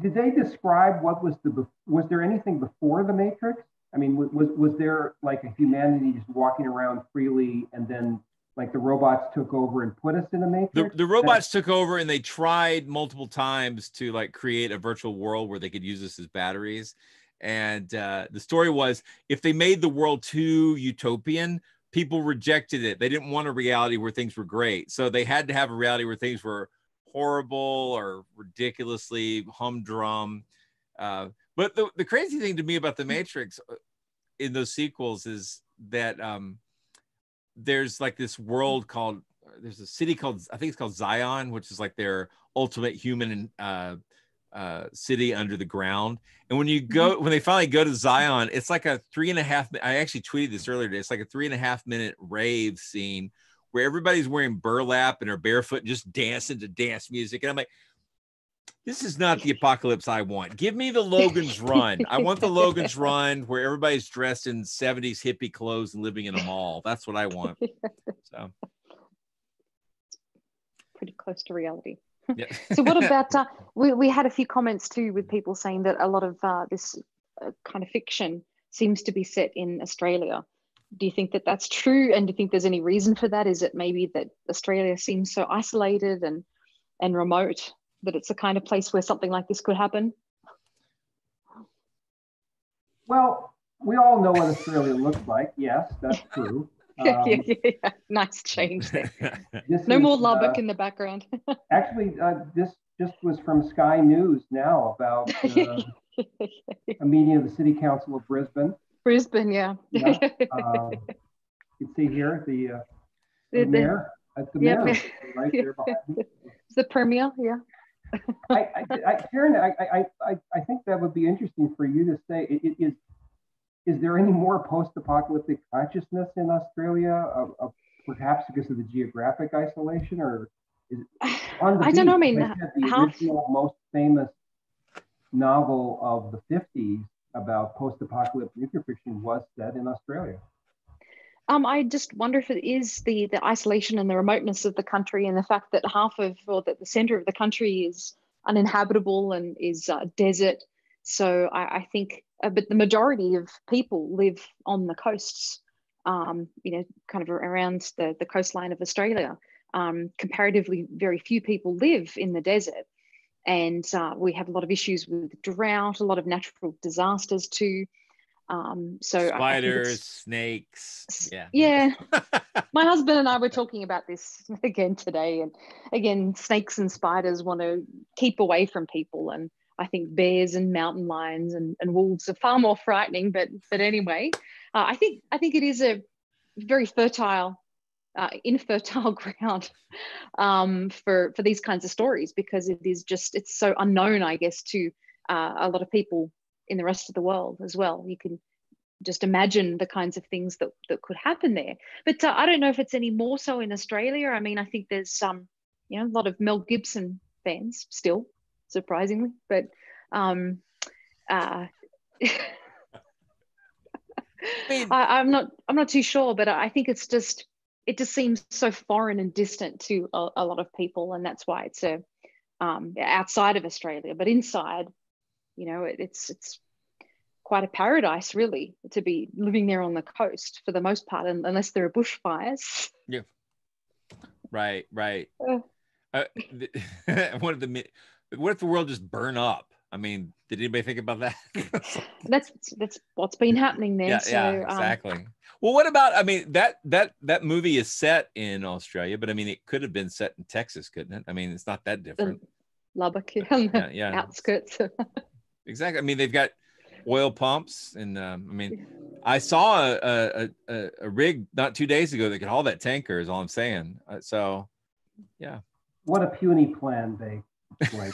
did they describe was there anything before The Matrix? I mean, was there like a humanity just walking around freely and then like the robots took over and put us in a Matrix? The robots took over and they tried multiple times to like create a virtual world where they could use us as batteries. And the story was if they made the world too utopian, people rejected it. They didn't want a reality where things were great. So they had to have a reality where things were horrible or ridiculously humdrum. But the crazy thing to me about The Matrix in those sequels is that there's like this world there's a city called, I think it's called Zion, which is like their ultimate human city under the ground. And when they finally go to Zion, it's like a 3.5, I actually tweeted this earlier today. It's like a 3.5 minute rave scene where everybody's wearing burlap and are barefoot and just dancing to dance music. And I'm like, this is not the apocalypse I want. Give me the Logan's Run. I want the Logan's Run where everybody's dressed in 70s hippie clothes and living in a mall. That's what I want. So pretty close to reality. Yeah. So what about, we had a few comments too with people saying that a lot of this kind of fiction seems to be set in Australia. Do you think that that's true? And do you think there's any reason for that? Is it maybe that Australia seems so isolated and remote that it's the kind of place where something like this could happen? Well, we all know what Australia looks like. Yes, that's true. Yeah. Nice change there. No more Lubbock in the background. Actually, this just was from Sky News now about a meeting of the City Council of Brisbane. Brisbane, yeah. You can see here the mayor. The mayor right there behind me. It's the premier, yeah. Karen, I think that would be interesting for you to say. Is there any more post-apocalyptic consciousness in Australia, perhaps because of the geographic isolation, or is on the I don't know. I mean, the original most famous novel of the 50s about post-apocalyptic nuclear fiction was set in Australia. I just wonder if it is the isolation and the remoteness of the country, and the fact that that the center of the country is uninhabitable and is desert. So I think, but the majority of people live on the coasts, kind of around the coastline of Australia. Comparatively, very few people live in the desert. And we have a lot of issues with drought, a lot of natural disasters too. So spiders, snakes. Yeah. My husband and I were talking about this again today, and again, snakes and spiders want to keep away from people, and I think bears and mountain lions and wolves are far more frightening. But anyway, I think it is a very fertile, infertile ground for these kinds of stories, because it's so unknown, I guess, to a lot of people in the rest of the world as well. You can just imagine the kinds of things that could happen there. But I don't know if it's any more so in Australia. I mean, I think there's a lot of Mel Gibson fans still, surprisingly. But I'm not too sure. But I think it just seems so foreign and distant to a lot of people, and that's why it's outside of Australia. But inside, it's quite a paradise, really, to be living there on the coast for the most part, unless there are bushfires. Yeah, right. What if the world just burn up? I mean, did anybody think about that? That's what's been happening there. Yeah, exactly. Well, what about? I mean, that movie is set in Australia, but I mean, it could have been set in Texas, couldn't it? I mean, it's not that different. Lubbock, on the outskirts. Exactly. I mean, they've got oil pumps, and I mean, I saw a rig not 2 days ago that could haul that tanker. Is all I'm saying. So, yeah. What a puny plan they Like,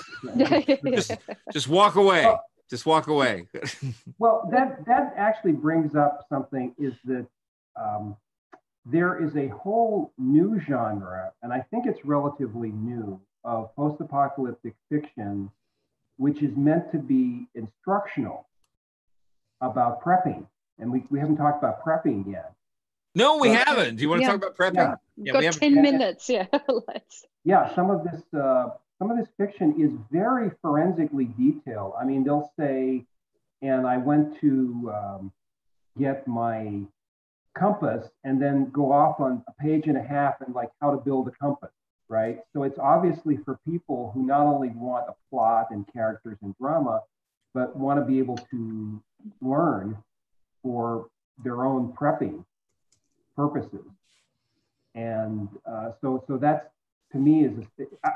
just walk away. Just walk away. Well, that actually brings up something, is that there is a whole new genre, and I think it's relatively new, of post-apocalyptic fiction, which is meant to be instructional about prepping. And we haven't talked about prepping yet. No, we haven't. Do you want to talk about prepping? We've got 10 minutes. Yeah, let's. Yeah, some of this fiction is very forensically detailed. I mean, they'll say, and I went to get my compass, and then go off on a page and a half and like how to build a compass, right? So it's obviously for people who not only want a plot and characters and drama, but want to be able to learn for their own prepping purposes. And so that's, to me,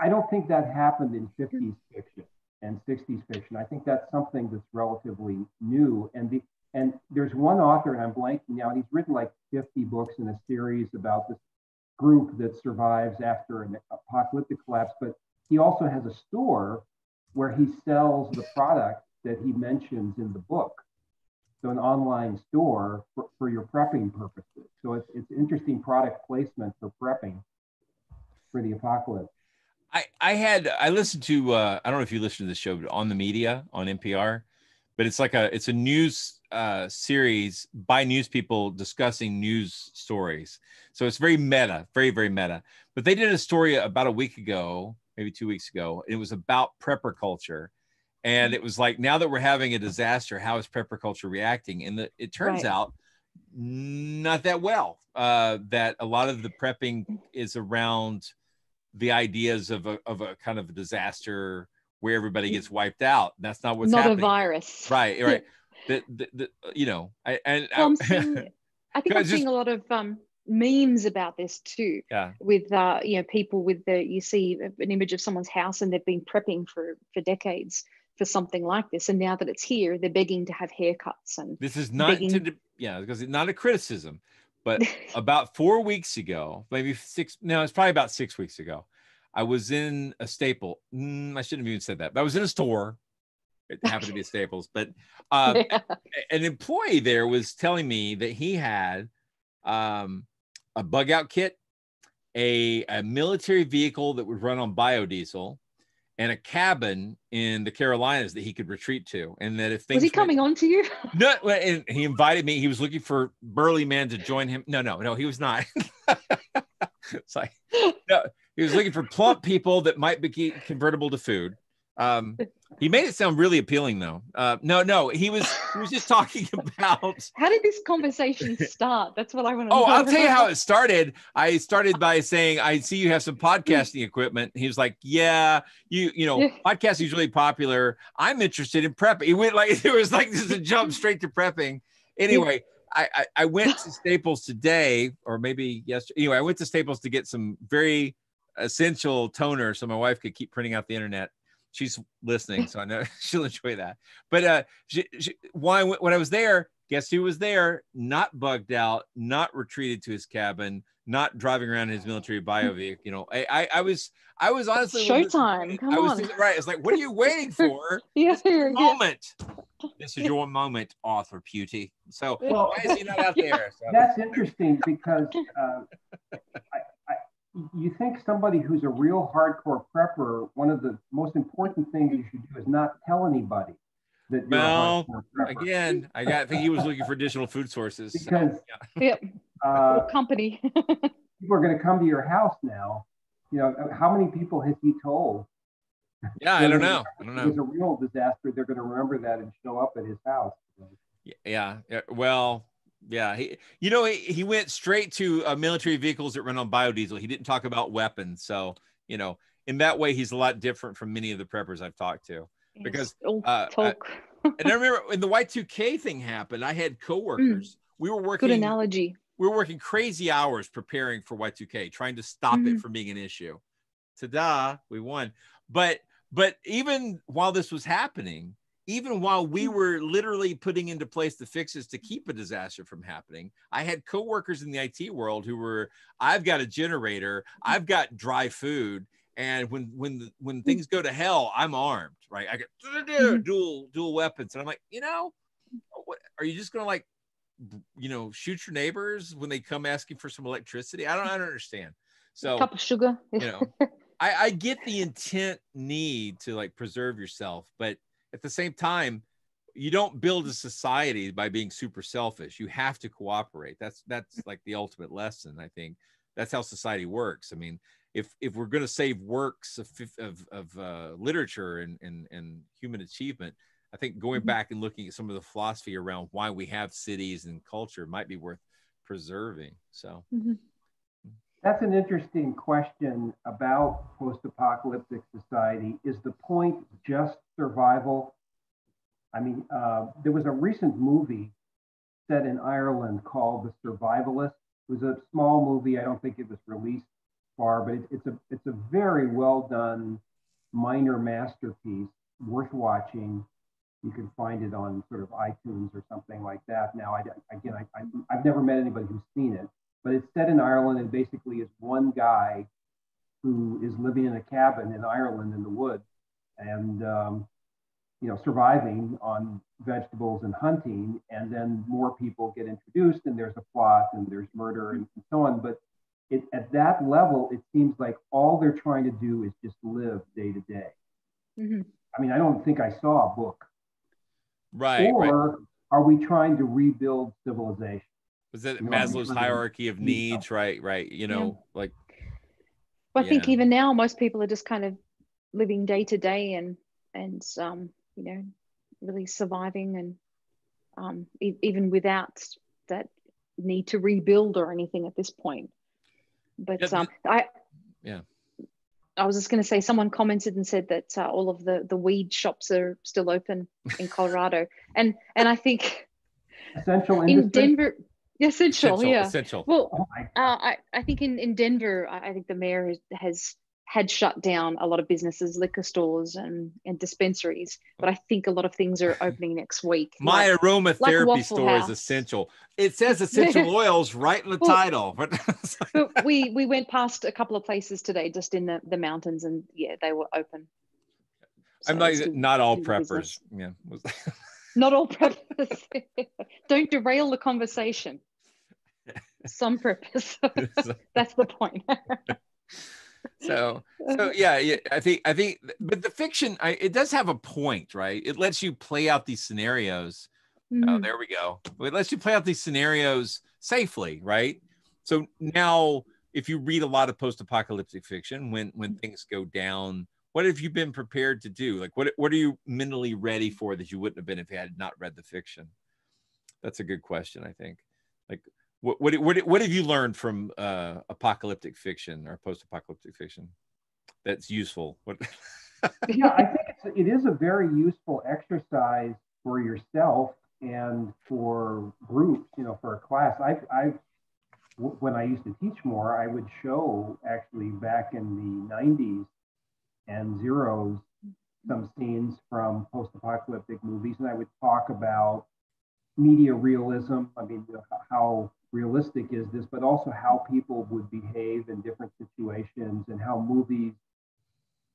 I don't think that happened in 50s fiction and 60s fiction. I think that's something that's relatively new. And there's one author, and I'm blanking now, and he's written like 50 books in a series about this group that survives after an apocalyptic collapse. But he also has a store where he sells the product that he mentions in the book. So an online store for your prepping purposes. So it's interesting product placement for prepping for the apocalypse. I listened to I don't know if you listen to this show, but On the Media on NPR, but it's a news series by news people discussing news stories. So it's very meta, very, very meta. But they did a story about a week ago, maybe 2 weeks ago. It was about prepper culture. And it was like, now that we're having a disaster, how is prepper culture reacting? And it turns out not that well, that a lot of the prepping is around the ideas of a kind of a disaster where everybody gets wiped out. That's not what's happening. Not a virus. Right. I think I'm seeing a lot of memes about this too. Yeah. With people with you see an image of someone's house and they've been prepping for decades for something like this, and now that it's here, they're begging to have haircuts. And this is not because it's not a criticism, but about 4 weeks ago, maybe it's probably about 6 weeks ago, I was in a Staples. I shouldn't have even said that, but I was in a store. It happened to be a Staples, but an employee there was telling me that he had a bug out kit, a military vehicle that would run on biodiesel, and a cabin in the Carolinas that he could retreat to. And that if things was he coming on to you? No, and he invited me. He was looking for burly men to join him. No, he was not. It's like, no, he was looking for plump people that might be convertible to food. He made it sound really appealing, though. No, he was just talking about. How did this conversation start? That's what I want to know. I'll tell you how it started. I started by saying, "I see you have some podcasting equipment." He was like, "Yeah, podcasting is really popular. I'm interested in prepping." He went like it was like this a jump straight to prepping. Anyway, I went to Staples today, or maybe yesterday. Anyway, I went to Staples to get some very essential toner so my wife could keep printing out the internet. She's listening, so I know she'll enjoy that. But when I was there, guess who was there? Not bugged out, not retreated to his cabin, not driving around in his military bio vehicle. I was honestly showtime. Come on. Right. It's like, what are you waiting for? This is your moment. This is your moment, Arthur Puty. So why is he not out there? So. That's interesting because you think somebody who's a real hardcore prepper, one of the most important things you should do is not tell anybody that you're a hardcore prepper. Again, I think he was looking for additional food sources. Because company. People are going to come to your house now. How many people has he told? Yeah, I don't know. If it was a real disaster, they're going to remember that and show up at his house. Yeah. Well, yeah, he went straight to military vehicles that run on biodiesel. He didn't talk about weapons. So, in that way, he's a lot different from many of the preppers I've talked to. Because and I remember when the Y2K thing happened, I had coworkers. We were working. Good analogy. We were working crazy hours preparing for Y2K, trying to stop it from being an issue. Ta-da, we won. But even while this was happening, even while we were literally putting into place the fixes to keep a disaster from happening, I had coworkers in the IT world who were, I've got a generator, I've got dry food, And when things go to hell, I'm armed, right? I get dual weapons, and I'm like, what, are you just gonna like, shoot your neighbors when they come asking for some electricity? I don't understand. So a cup of sugar. I get the intent need to like preserve yourself, but at the same time, you don't build a society by being super selfish. You have to cooperate. That's like the ultimate lesson. I think that's how society works. I mean, if we're going to save works of literature and human achievement, I think going back and looking at some of the philosophy around why we have cities and culture might be worth preserving. So that's an interesting question about post-apocalyptic society. Is the point just survival? I mean, there was a recent movie set in Ireland called The Survivalist. It was a small movie. I don't think it was released far, but it's a very well done minor masterpiece, worth watching. You can find it on sort of iTunes or something like that. Now, I've never met anybody who's seen it, but it's set in Ireland and basically is one guy who is living in a cabin in Ireland in the woods and surviving on vegetables and hunting, and then more people get introduced and there's a plot and there's murder and so on. But at that level, it seems like all they're trying to do is just live day to day. I mean, I don't think I saw a book. Right. Or are we trying to rebuild civilization? Was that Maslow's hierarchy of needs? Right. Like. Well, I think even now, most people are just kind of living day to day and really surviving, and even without that need to rebuild or anything at this point. But I was just going to say, someone commented and said that all of the weed shops are still open in Colorado, and I think essential in industry? Denver. Essential. Well, Oh I think in Denver, I think the mayor had shut down a lot of businesses, liquor stores and dispensaries, but I think a lot of things are opening next week. My aromatherapy store is essential. It says essential oils right in the title. But we went past a couple of places today, just in the mountains, and they were open. So I'm like, not all preppers. Yeah. Not all preppers. Don't derail the conversation. Some preppers. That's the point. So yeah, I think, but the fiction, it does have a point, right? It lets you play out these scenarios. Oh, there we go. It lets you play out these scenarios safely, right? So now, if you read a lot of post-apocalyptic fiction, when things go down, what have you been prepared to do? Like, what are you mentally ready for that you wouldn't have been if you had not read the fiction? That's a good question, I think. Like, what have you learned from apocalyptic fiction or post-apocalyptic fiction that's useful? Yeah, I think it is a very useful exercise for yourself and for groups, for a class. When I used to teach more, I would show actually back in the 90s and zeros some scenes from post-apocalyptic movies, and I would talk about media realism. I mean, how realistic is this, but also how people would behave in different situations and how movies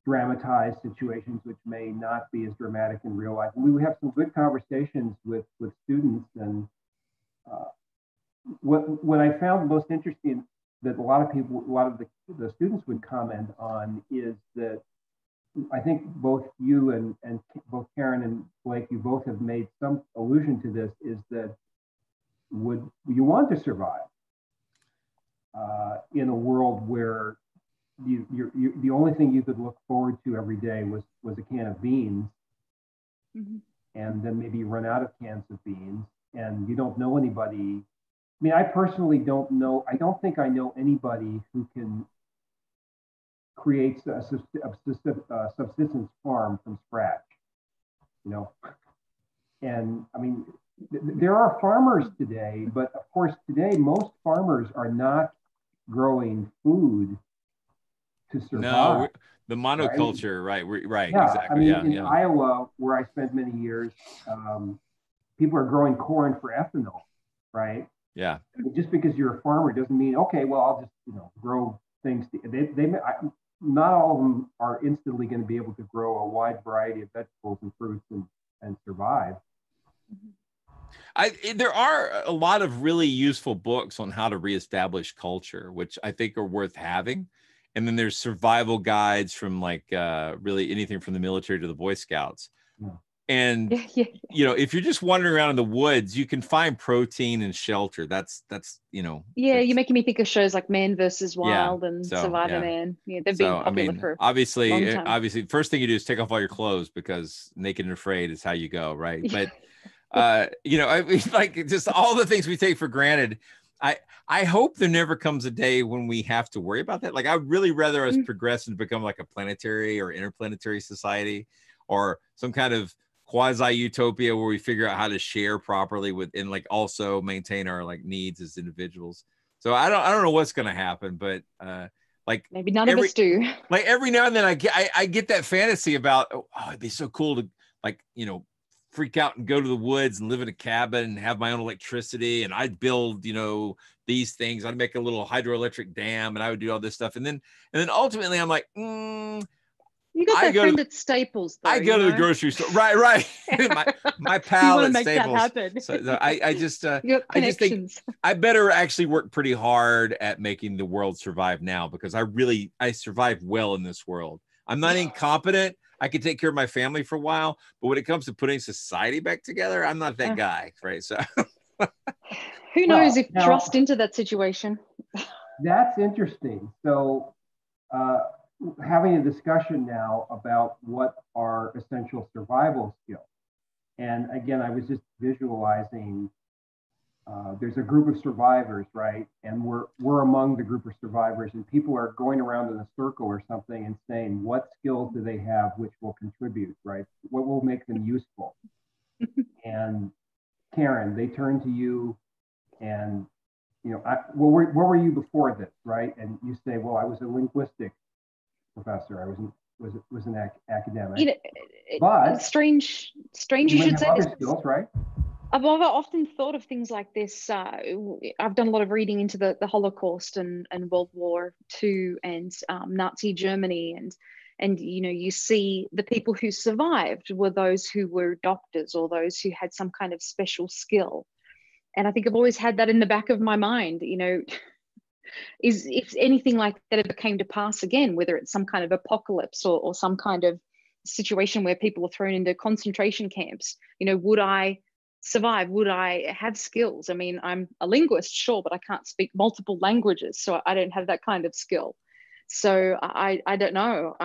dramatize situations which may not be as dramatic in real life. And we would have some good conversations with students. And what I found most interesting that a lot of the students would comment on is that I think both you and both Karen and Blake, you both have made some allusion to this, is that would you want to survive in a world where the only thing you could look forward to every day was a can of beans, and then maybe you run out of cans of beans and you don't know anybody. I mean, I personally don't think I know anybody who can create a subsistence farm from scratch, and I mean, there are farmers today, but of course today most farmers are not growing food to survive. No, the monoculture, right? Yeah, exactly. I mean, in Iowa, where I spent many years, people are growing corn for ethanol, right? Yeah. Just because you're a farmer doesn't mean, okay, well, I'll just grow things. not all of them are instantly going to be able to grow a wide variety of vegetables and fruits and survive. There are a lot of really useful books on how to reestablish culture, which I think are worth having. And then there's survival guides from like really anything from the military to the Boy Scouts. Yeah. And you know, if you're just wandering around in the woods, you can find protein and shelter. That's you know. Yeah, you're making me think of shows like Man versus Wild and Survivor Man. Yeah, they've been popular for obviously, a long time. obviously, first thing you do is take off all your clothes because naked and afraid is how you go, right? But you know, I mean, like just all the things we take for granted. I hope there never comes a day when we have to worry about that. Like, I'd really rather us progress and become like a planetary or interplanetary society, or some kind of quasi utopia where we figure out how to share properly with, and like also maintain our like needs as individuals. So I don't know what's going to happen, but like maybe none of us do. Like every now and then I get that fantasy about, oh, it'd be so cool to like, you know, freak out and go to the woods and live in a cabin and have my own electricity. And I'd build, you know, these things. I'd make a little hydroelectric dam and I would do all this stuff. And then ultimately I'm like, you got that friend at Staples, though, I go to the grocery store. Right. my pal at Staples. Happen. So I just think I better actually work pretty hard at making the world survive now, because I survive well in this world. I'm not incompetent. I can take care of my family for a while, but when it comes to putting society back together, I'm not that guy, right? So who knows if thrust into that situation. That's interesting. So having a discussion now about what are essential survival skills. And again, I was just visualizing, there's a group of survivors, right? And we're among the group of survivors, and people are going around in a circle or something and saying, what skills do they have which will contribute, right? What will make them useful? And Karen, they turn to you and, you know, where were you before this, right? And you say, well, I was a linguistics professor. I was an academic. You know, but strange you should say other skills, right? I've often thought of things like this. I've done a lot of reading into the Holocaust and World War II and Nazi Germany, and you know, you see the people who survived were those who were doctors or those who had some kind of special skill. And I think I've always had that in the back of my mind, you know, is if anything like that ever came to pass again, whether it's some kind of apocalypse or some kind of situation where people are thrown into concentration camps, you know, would I survive? Would I have skills? I mean, I'm a linguist, sure, but I can't speak multiple languages, so I don't have that kind of skill. So I don't know.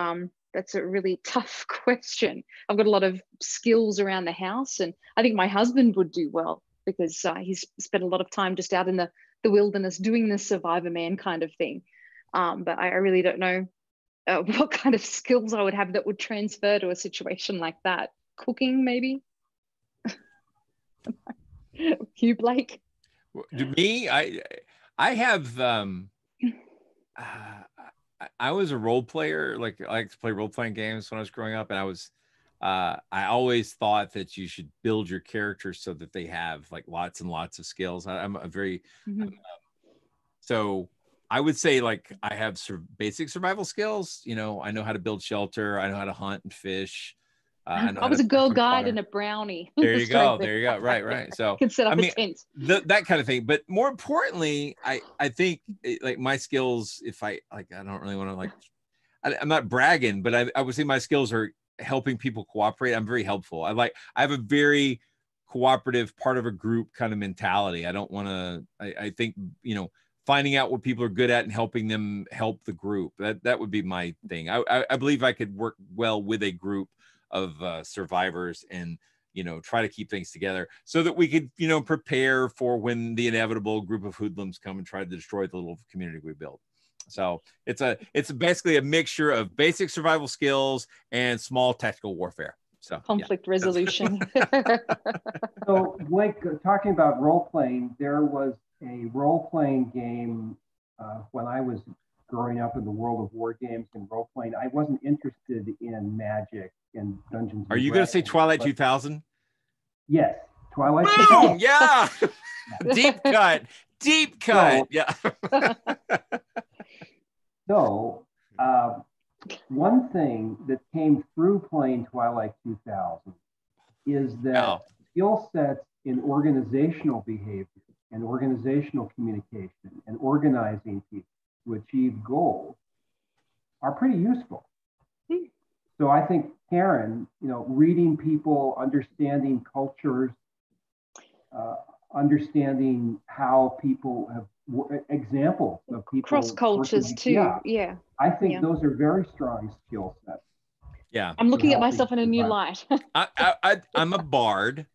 That's a really tough question. I've got a lot of skills around the house, and I think my husband would do well because he's spent a lot of time just out in the wilderness doing the survivor man kind of thing. But I really don't know what kind of skills I would have that would transfer to a situation like that. Cooking, maybe? You, Blake? To me, I have I was a role player. Like, I like to play role-playing games when I was growing up, and I always thought that you should build your characters so that they have like lots and lots of skills. I'm a very so I would say like I have basic survival skills. You know, I know how to build shelter. I know how to hunt and fish. I was a Girl Guide and a brownie. There you go. There you go. Right. So can set up a tent. That kind of thing. But more importantly, I think like my skills, if I don't really want to like, I'm not bragging, but I would say my skills are helping people cooperate. I'm very helpful. I have a very cooperative, part of a group kind of mentality. I don't want to, I think, you know, finding out what people are good at and helping them help the group. That would be my thing. I believe I could work well with a group of survivors and, you know, try to keep things together so that we could, you know, prepare for when the inevitable group of hoodlums come and try to destroy the little community we built. So it's basically a mixture of basic survival skills and small tactical warfare. So conflict resolution. So Blake, talking about role-playing, there was a role-playing game when I was growing up in the world of war games and role-playing. I wasn't interested in Magic and Dungeons. Are you going to say Twilight 2000? Yes, Twilight. Boom! Yeah. Deep cut. So, yeah. So thing that came through playing Twilight 2000 is that skill sets in organizational behavior and organizational communication and organizing people to achieve goals are pretty useful. So I think Karen, reading people, understanding cultures, understanding how people have examples of people cross cultures too. Yeah. I think those are very strong skill sets. Yeah. I'm looking at myself in a new light. I'm a bard.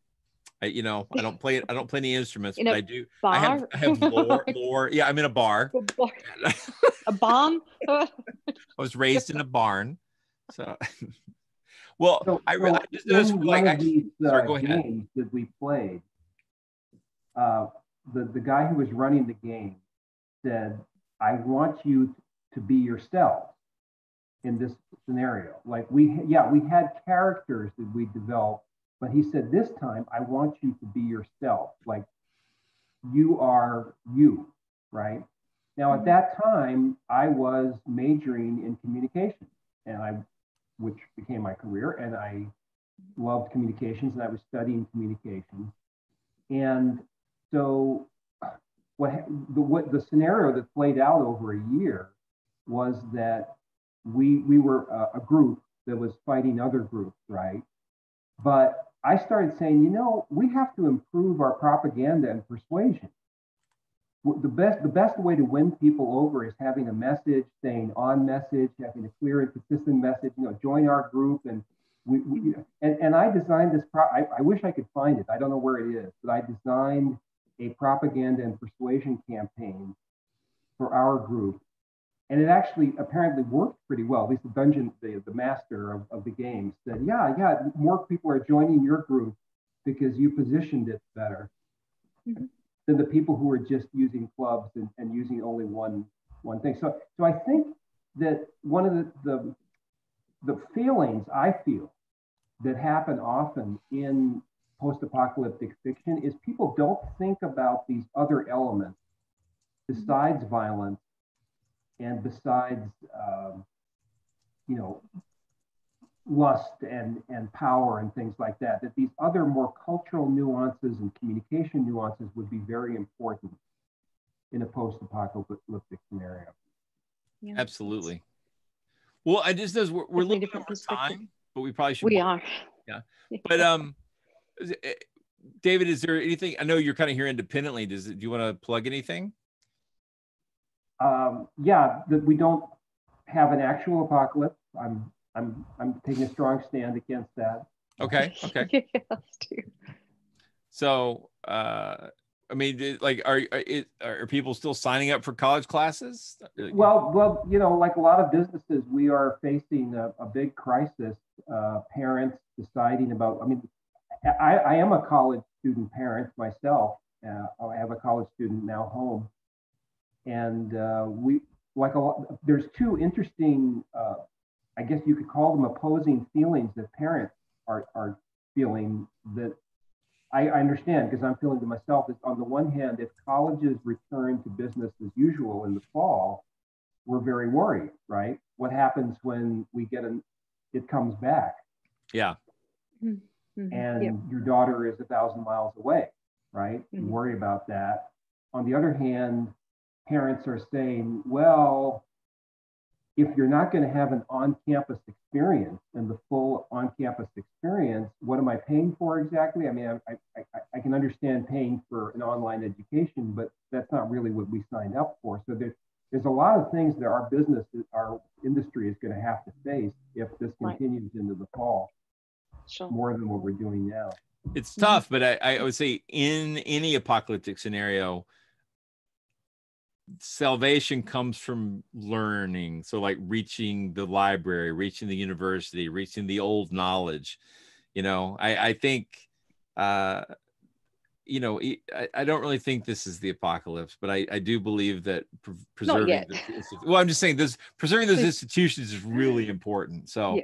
I don't play any instruments, but I do. Bar? I have lore. Yeah, I'm in a bar. A barn? I was raised in a barn. So, well, I just noticed sorry, go ahead. Games that we played, the guy who was running the game said, I want you to be yourself in this scenario. Like we had characters that we developed, but he said, this time I want you to be yourself. Like you are you, right? Now at that time I was majoring in communication, which became my career, and I loved communications, and I was studying communications. And so what the scenario that played out over a year was that we were a group that was fighting other groups, right? But I started saying, we have to improve our propaganda and persuasion. The best way to win people over is having a message, staying on message, having a clear and consistent message. Join our group, and and I designed this. I wish I could find it. I don't know where it is, but I designed a propaganda and persuasion campaign for our group, and it actually apparently worked pretty well. At least the master of the game said, yeah, more people are joining your group because you positioned it better. Mm-hmm. Than the people who are just using clubs and using only one thing. So I think that one of the feelings I feel that happen often in post-apocalyptic fiction is people don't think about these other elements besides violence and besides lust and power and things like that these other more cultural nuances and communication nuances would be very important in a post-apocalyptic scenario. Yeah. Absolutely. Well, I just know we're looking over time, but we probably should. We are. Yeah. But David, is there anything? I know you're kind of here independently. Do you want to plug anything? That we don't have an actual apocalypse. I'm taking a strong stand against that. Okay. Yes, too. So, I mean, like, are people still signing up for college classes? Well, like a lot of businesses, we are facing a big crisis. Parents deciding about. I mean, I am a college student parent myself. I have a college student now home, and there's two interesting. I guess you could call them opposing feelings that parents are feeling that I understand because I'm feeling to myself. Is on the one hand, if colleges return to business as usual in the fall, we're very worried, right? What happens when we it comes back? Yeah. Mm-hmm. And your daughter is 1,000 miles away, right? Mm-hmm. You worry about that. On the other hand, parents are saying, well, if you're not going to have an on-campus experience and the full on-campus experience, what am I paying for exactly? I mean, I can understand paying for an online education, but that's not really what we signed up for. So there's a lot of things that our industry is going to have to face if this continues into the fall, more than what we're doing now. It's tough, but I would say in any apocalyptic scenario, salvation comes from learning. So like reaching the library, reaching the university, reaching the old knowledge. I think, I don't really think this is the apocalypse, but I do believe that preserving I'm just saying preserving those institutions is really important. So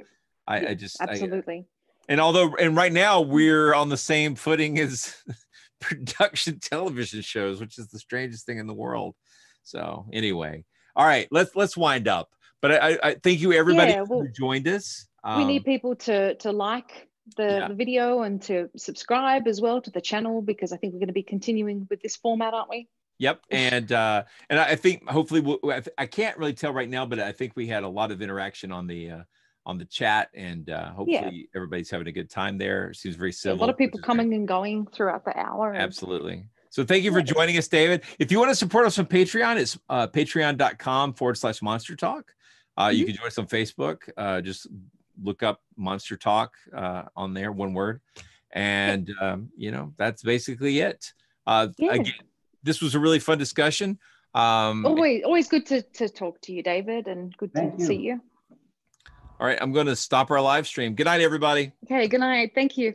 I just absolutely. And right now we're on the same footing as production television shows, which is the strangest thing in the world. So anyway, all right, let's wind up. But I thank you everybody who joined us. We need people to like the video and to subscribe as well to the channel, because I think we're going to be continuing with this format, aren't we? Yep. And I think hopefully I can't really tell right now, but I think we had a lot of interaction on the chat, and hopefully everybody's having a good time there. It seems very civil. A lot of people coming and going throughout the hour. Absolutely. So thank you for joining us, David. If you want to support us on Patreon, it's patreon.com/MonsterTalk. You can join us on Facebook. Just look up MonsterTalk on there, one word. And, that's basically it. Again, this was a really fun discussion. Always good to talk to you, David, and good to see you. All right, I'm going to stop our live stream. Good night, everybody. Okay, good night. Thank you.